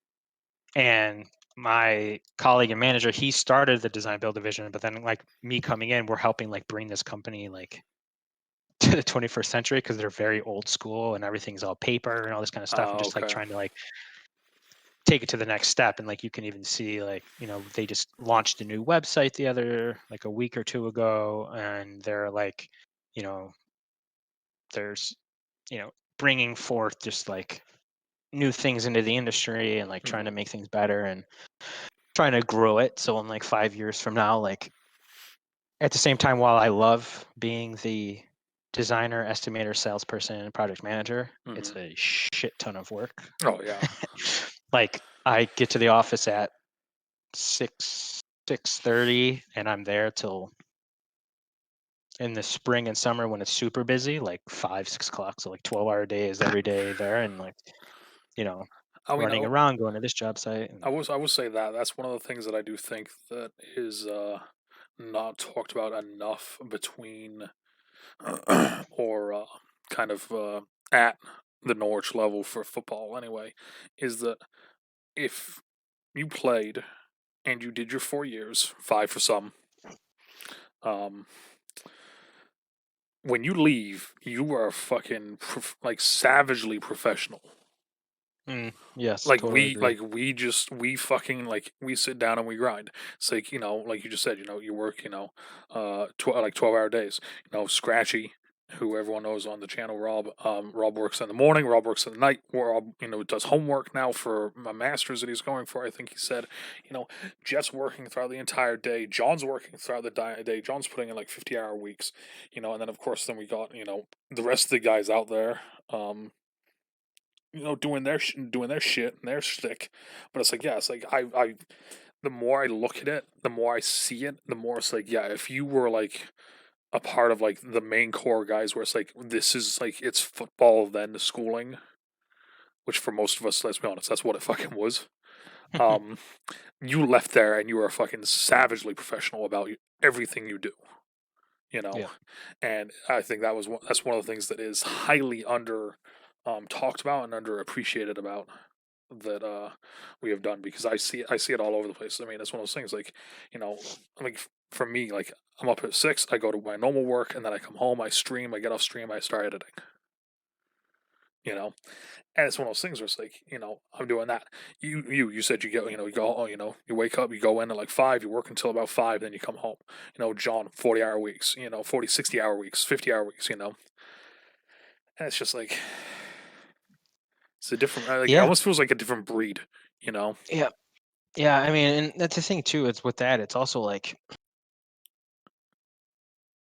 And my colleague and manager, he started the design build division, but then like me coming in, we're helping like bring this company like to the 21st century because they're very old school and everything's all paper and all this kind of stuff, and just like Okay. trying to like take it to the next step. And like you can even see like, you know, they just launched a new website the other like a week or two ago, and they're like, you know, there's, you know, bringing forth just like new things into the industry and like trying Hmm. to make things better and trying to grow it. So in like 5 years from now, like at the same time, while I love being the designer, estimator, salesperson, and project manager, Hmm. it's a shit ton of work. Oh yeah. Like I get to the office at 6:30, and I'm there till in the spring and summer when it's super busy, like 5, 6 o'clock. So like 12-hour days every day there, and like, you know, I mean, running around, going to this job site. And I will say that that's one of the things that I do think that is not talked about enough between or kind of at the Norwich level for football anyway, is that if you played and you did your 4 years, five for some, um, when you leave, you are fucking like savagely professional. yes, totally agree. Like we just we fucking like we sit down and we grind. It's like you know, like you just said, you know, you work, you know, 12-hour days. You know, Scratchy, who everyone knows on the channel, Rob. Rob works in the morning. Rob works in the night. Rob, you know, does homework now for my masters that he's going for. I think he said, you know, Jeff's working throughout the entire day. John's working throughout the day. John's putting in like 50-hour weeks. You know, and then of course then we got you know the rest of the guys out there. You know, doing their shit and their shtick. But it's like, yeah, it's like the more I look at it, the more I see it, the more it's like, yeah, if you were like a part of like the main core guys, where it's like this is like it's football then schooling, which for most of us, let's be honest, that's what it fucking was. Um, you left there and you were fucking savagely professional about everything you do. You know, Yeah. and I think that's one of the things that is highly under talked about and underappreciated about that we have done because I see it all over the place. I mean, it's one of those things like you know, like for me, like I'm up at 6, I go to my normal work, and then I come home, I stream, I get off stream, I start editing. you know. And it's one of those things where it's like, I'm doing that. You said you get, you go, oh, you wake up, you go in at like 5, you work until about 5, then you come home. John, 40-hour weeks, 40, 60-hour weeks, 50-hour weeks, and it's just like, it's a different, like, it Yeah, almost feels like a different breed, you know? yeah, yeah. I mean, and that's the thing too. It's with that. It's also like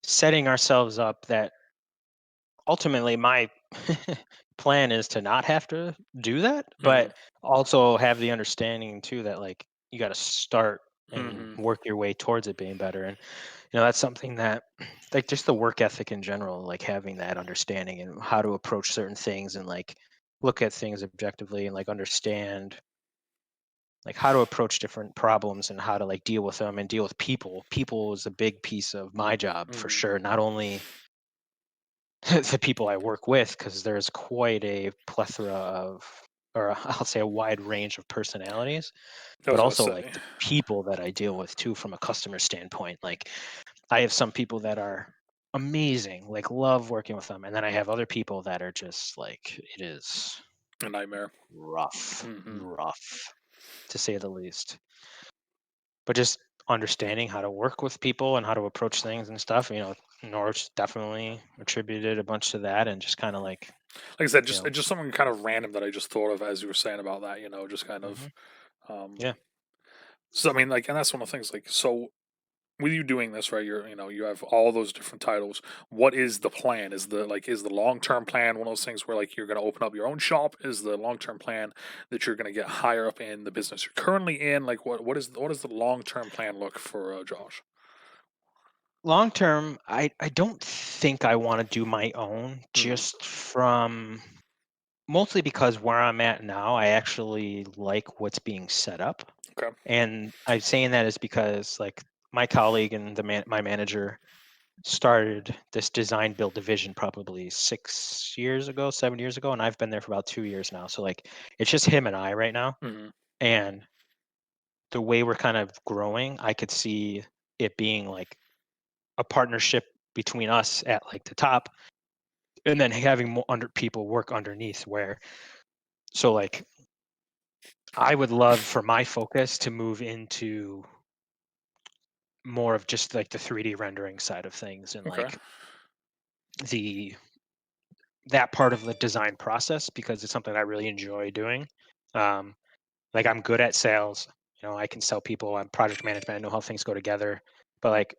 setting ourselves up that ultimately my plan is to not have to do that, Hmm. but also have the understanding too that like you got to start and Hmm. work your way towards it being better. And that's something that like just the work ethic in general, like having that understanding and how to approach certain things and like look at things objectively and like understand like how to approach different problems and how to like deal with them and deal with people is a big piece of my job for Hmm. sure, not only the people I work with, because there's quite a plethora of, or I'll say a wide range of personalities, I but was gonna also like say, the people that I deal with too from a customer standpoint. Like I have some people that are amazing, like love working with them. And then I have other people that are just like, it is a nightmare. rough, Hmm. rough to say the least. But just understanding how to work with people and how to approach things and stuff, Norwich definitely attributed a bunch to that and just kind of like, Like I said, you just know, just something kind of random that I just thought of as you were saying about that, just kind of. mhm. Um, Yeah. so I mean, like, and that's one of the things. Like, so with you doing this, right? You have all those different titles. What is the plan? Is the long term plan one of those things where like you're going to open up your own shop? Is the long term plan that you're going to get higher up in the business you're currently in? Like, what is the long term plan look for Josh? Long term, I don't think I want to do my own Hmm. just from mostly because where I'm at now, I actually like what's being set up. Okay. And I'm saying that is because like my colleague and my manager started this design build division probably 6 years ago, 7 years ago, and I've been there for about 2 years now. So like it's just him and I right now. Hmm. And the way we're kind of growing, I could see it being like a partnership between us at like the top and then having more under people work underneath where so like I would love for my focus to move into more of just like the 3D rendering side of things and Okay. like the that part of the design process because it's something I really enjoy doing. Um, like I'm good at sales, I can sell people. I'm project management. I know how things go together, but like,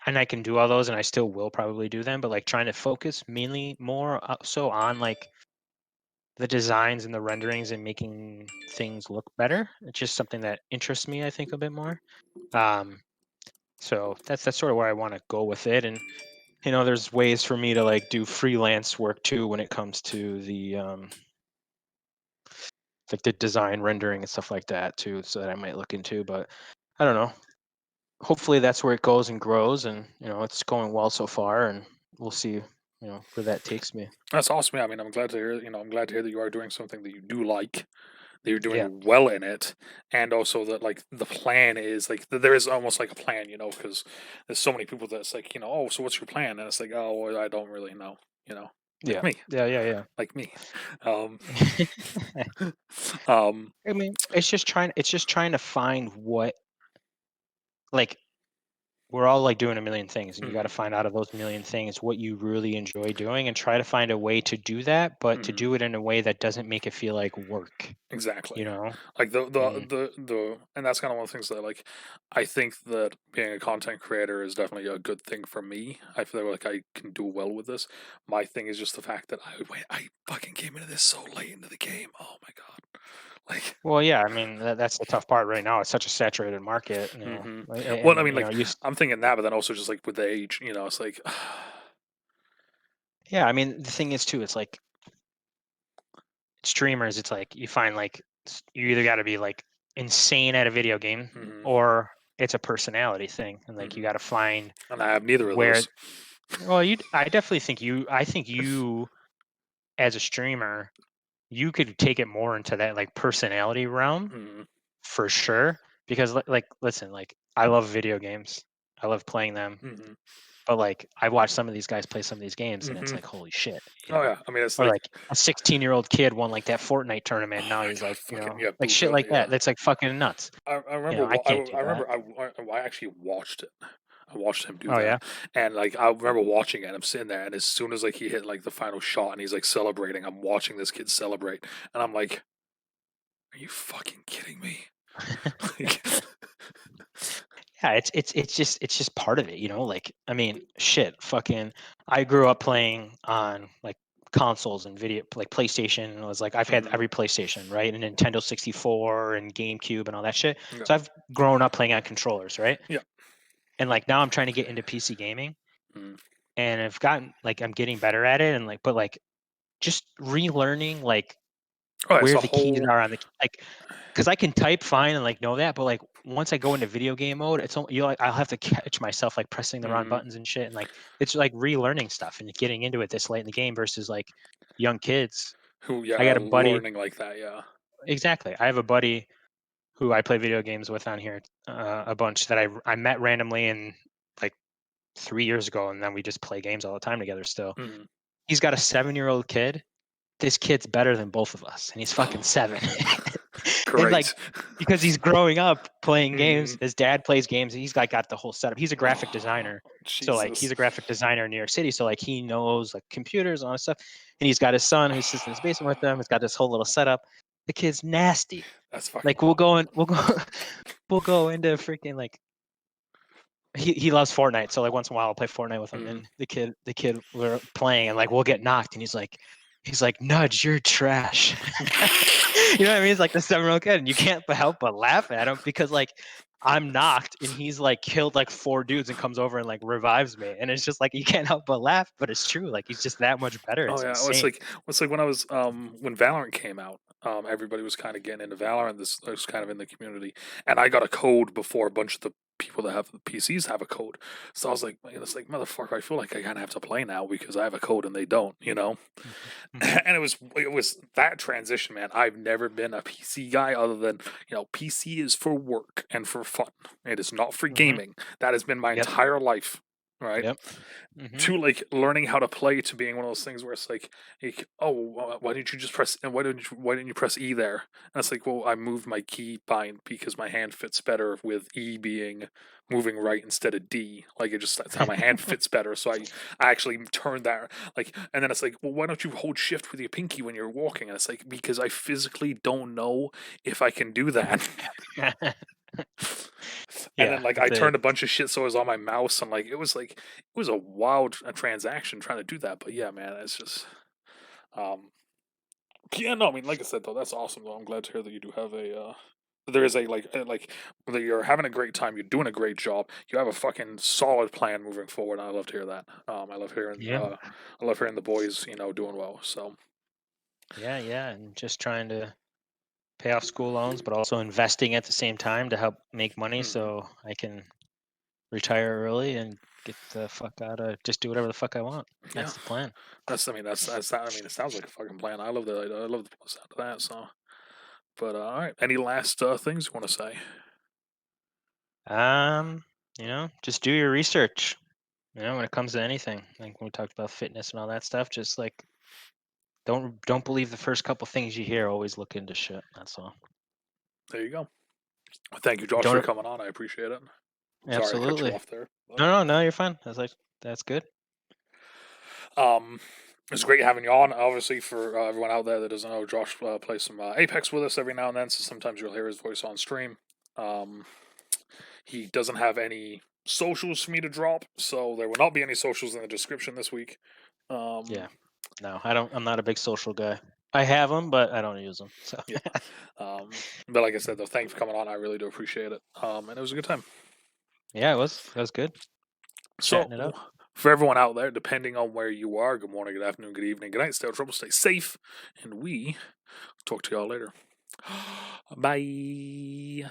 and I can do all those, and I still will probably do them. But like trying to focus mainly more so on like the designs and the renderings and making things look better. It's just something that interests me, I think, a bit more. Um, so that's sort of where I want to go with it. And there's ways for me to like do freelance work too when it comes to the like the design rendering and stuff like that too. So that I might look into, but I don't know. Hopefully that's where it goes and grows, and it's going well so far, and we'll see where that takes me. That's awesome. Yeah, I mean, I'm glad to hear. I'm glad to hear that you are doing something that you do like, that you're Yeah. doing well in it, and also that like the plan is like there is almost like a plan, because there's so many people that's like, oh, so what's your plan? And it's like, oh, well, I don't really know, like Yeah. me, Yeah. Yeah. like me. Um, Yeah. um, I mean, it's just trying to find what like we're all like doing a million things and you got to mhm, find out of those million things what you really enjoy doing and try to find a way to do that, but to mhm. do it in a way that doesn't make it feel like work, Exactly. you know? Like Mm. and that's kind of one of the things that like I think that being a content creator is definitely a good thing for me. I feel like I can do well with this. My thing is just the fact that I fucking came into this so late into the game. Oh my god. Like, Well, yeah, I mean that's the tough part right now. It's such a saturated market, hmm, well, I and mean, like you I'm thinking that, but then also just like with the age, it's like, yeah, I mean the thing is too, it's like streamers, it's like you find like you either got to be like insane at a video game hmm, or it's a personality thing, and like you hmm, got to find and I have neither of where. those. Well, I definitely think you as a streamer, you could take it more into that like personality realm Hmm. for sure. Because like listen, like I love video games. I love playing them. Hmm. But like I watch some of these guys play some of these games, and it's Hmm. like holy shit, you Oh know. yeah, I mean it's Or like, like a 16-year-old kid won like that Fortnite tournament. oh Now my he's god, like, fucking yeah, like shit Puka, like yeah. that. That's like fucking nuts. I You remember know, I can't do I that. remember I actually watched it. I watched him do Oh that, yeah. and like I remember watching it. I'm sitting there, and as soon as like he hit like the final shot, and he's like celebrating, I'm watching this kid celebrate, and I'm like, "Are you fucking kidding me?" Like, Yeah, it's just part of it, you know. Like, I mean, shit, fucking. I grew up playing on like consoles and video, like PlayStation was like I've had mhm, every PlayStation, right, and Nintendo 64 and GameCube and all that shit. yeah, So I've grown up playing on controllers, right? yeah. And like now I'm trying to get into PC gaming, Mm. and I've gotten like I'm getting better at it, and like, but like just relearning like Oh, it's where a the keys whole. are on the like, because I can type fine and like know that, but like once I go into video game mode, it's you know, like I'll have to catch myself like pressing the wrong Mhm. buttons and shit, and like it's like relearning stuff and getting into it this late in the game versus like young kids. Who, yeah, I got a buddy. learning like that, yeah. Exactly. I have a buddy who I play video games with on here a bunch that I met randomly and like 3 years ago, and then we just play games all the time together. Still, Mhm. he's got a 7-year-old kid. This kid's better than both of us, and he's fucking 7. And like Great. because he's growing up playing games, Mhm. his dad plays games, and he's like got the whole setup. He's a graphic Oh, designer. So like he's Jesus. a graphic designer in New York City. So like he knows like computers and all that stuff. And he's got his son who sits in his basement with him. He's got this whole little setup. The kid's nasty. That's fucking Like we'll cool. go in, we'll go we'll go into freaking like he loves Fortnite, so like once in a while I'll play Fortnite with him, Mhm. and the kid we're playing, and like we'll get knocked, and he's like Nudge, you're trash. You know what I mean? It's like the 7-year-old kid, and you can't help but laugh at him because like I'm knocked, and he's like killed like 4 dudes and comes over and like revives me, and it's just like you can't help but laugh, but it's true. Like he's just that much better. Oh It's yeah, insane. it's like when I was when Valorant came out, everybody was kind of getting into Valorant. This was kind of in the community, and I got a code before a bunch of the people that have the PCs have a code. So I was like, man, it's like motherfucker. I feel like I kind of have to play now because I have a code and they don't, you know. Mhm, mhm, And it was that transition, man. I've never been a PC guy other than PC is for work and for fun. It is not for mhm. gaming. That has been my Yep. entire life. Right, Yep. Hmm. to like learning how to play to being one of those things where it's like oh, why didn't you just press and why didn't you press E there? And it's like, well, I moved my key bind because my hand fits better with E being moving right instead of D. Like it just that's how my hand fits better. So I actually turned that like, and then it's like, well, why don't you hold shift with your pinky when you're walking? And it's like because I physically don't know if I can do that. And then Yeah. like I It's a turned a bunch of shit so it was on my mouse and like it was a wild transaction trying to do that. But yeah, man, it's just um yeah, no, I mean like I said though, that's awesome though. I'm glad to hear that you do have a there is a like that you're having a great time, you're doing a great job, you have a fucking solid plan moving forward. And I love to hear that. yeah. I love hearing the boys, doing well. So Yeah, yeah, and just trying to pay off school loans, but also investing at the same time to help make money mhm. so I can retire early and get the fuck out of just do whatever the fuck I want. Yeah. That's the plan. I mean it sounds like a fucking plan. I love the sound of that. So but all right. Any last things you want to say? Um, just do your research. When it comes to anything, like when we talked about fitness and all that stuff, just like don't believe the first couple things you hear. Always look into shit. That's all. There you go. Thank you, Josh, for Don't coming on. I appreciate it. Sorry I cut you absolutely. off there. But, No, no, no. You're fine. That's good. um, it's great having you on. Obviously, for everyone out there that doesn't know, Josh plays some Apex with us every now and then, so sometimes you'll hear his voice on stream. Um, he doesn't have any socials for me to drop, so there will not be any socials in the description this week. Um, Yeah. No, I don't. I'm not a big social guy. I have them, but I don't use them. So yeah. But like I said, though, thank you for coming on. I really do appreciate it. And it was a good time. yeah, it was good So, chatting it up. for everyone out there, depending on where you are, good morning, good afternoon, good evening, good night, stay out of trouble, stay safe, and we talk to y'all later. Bye.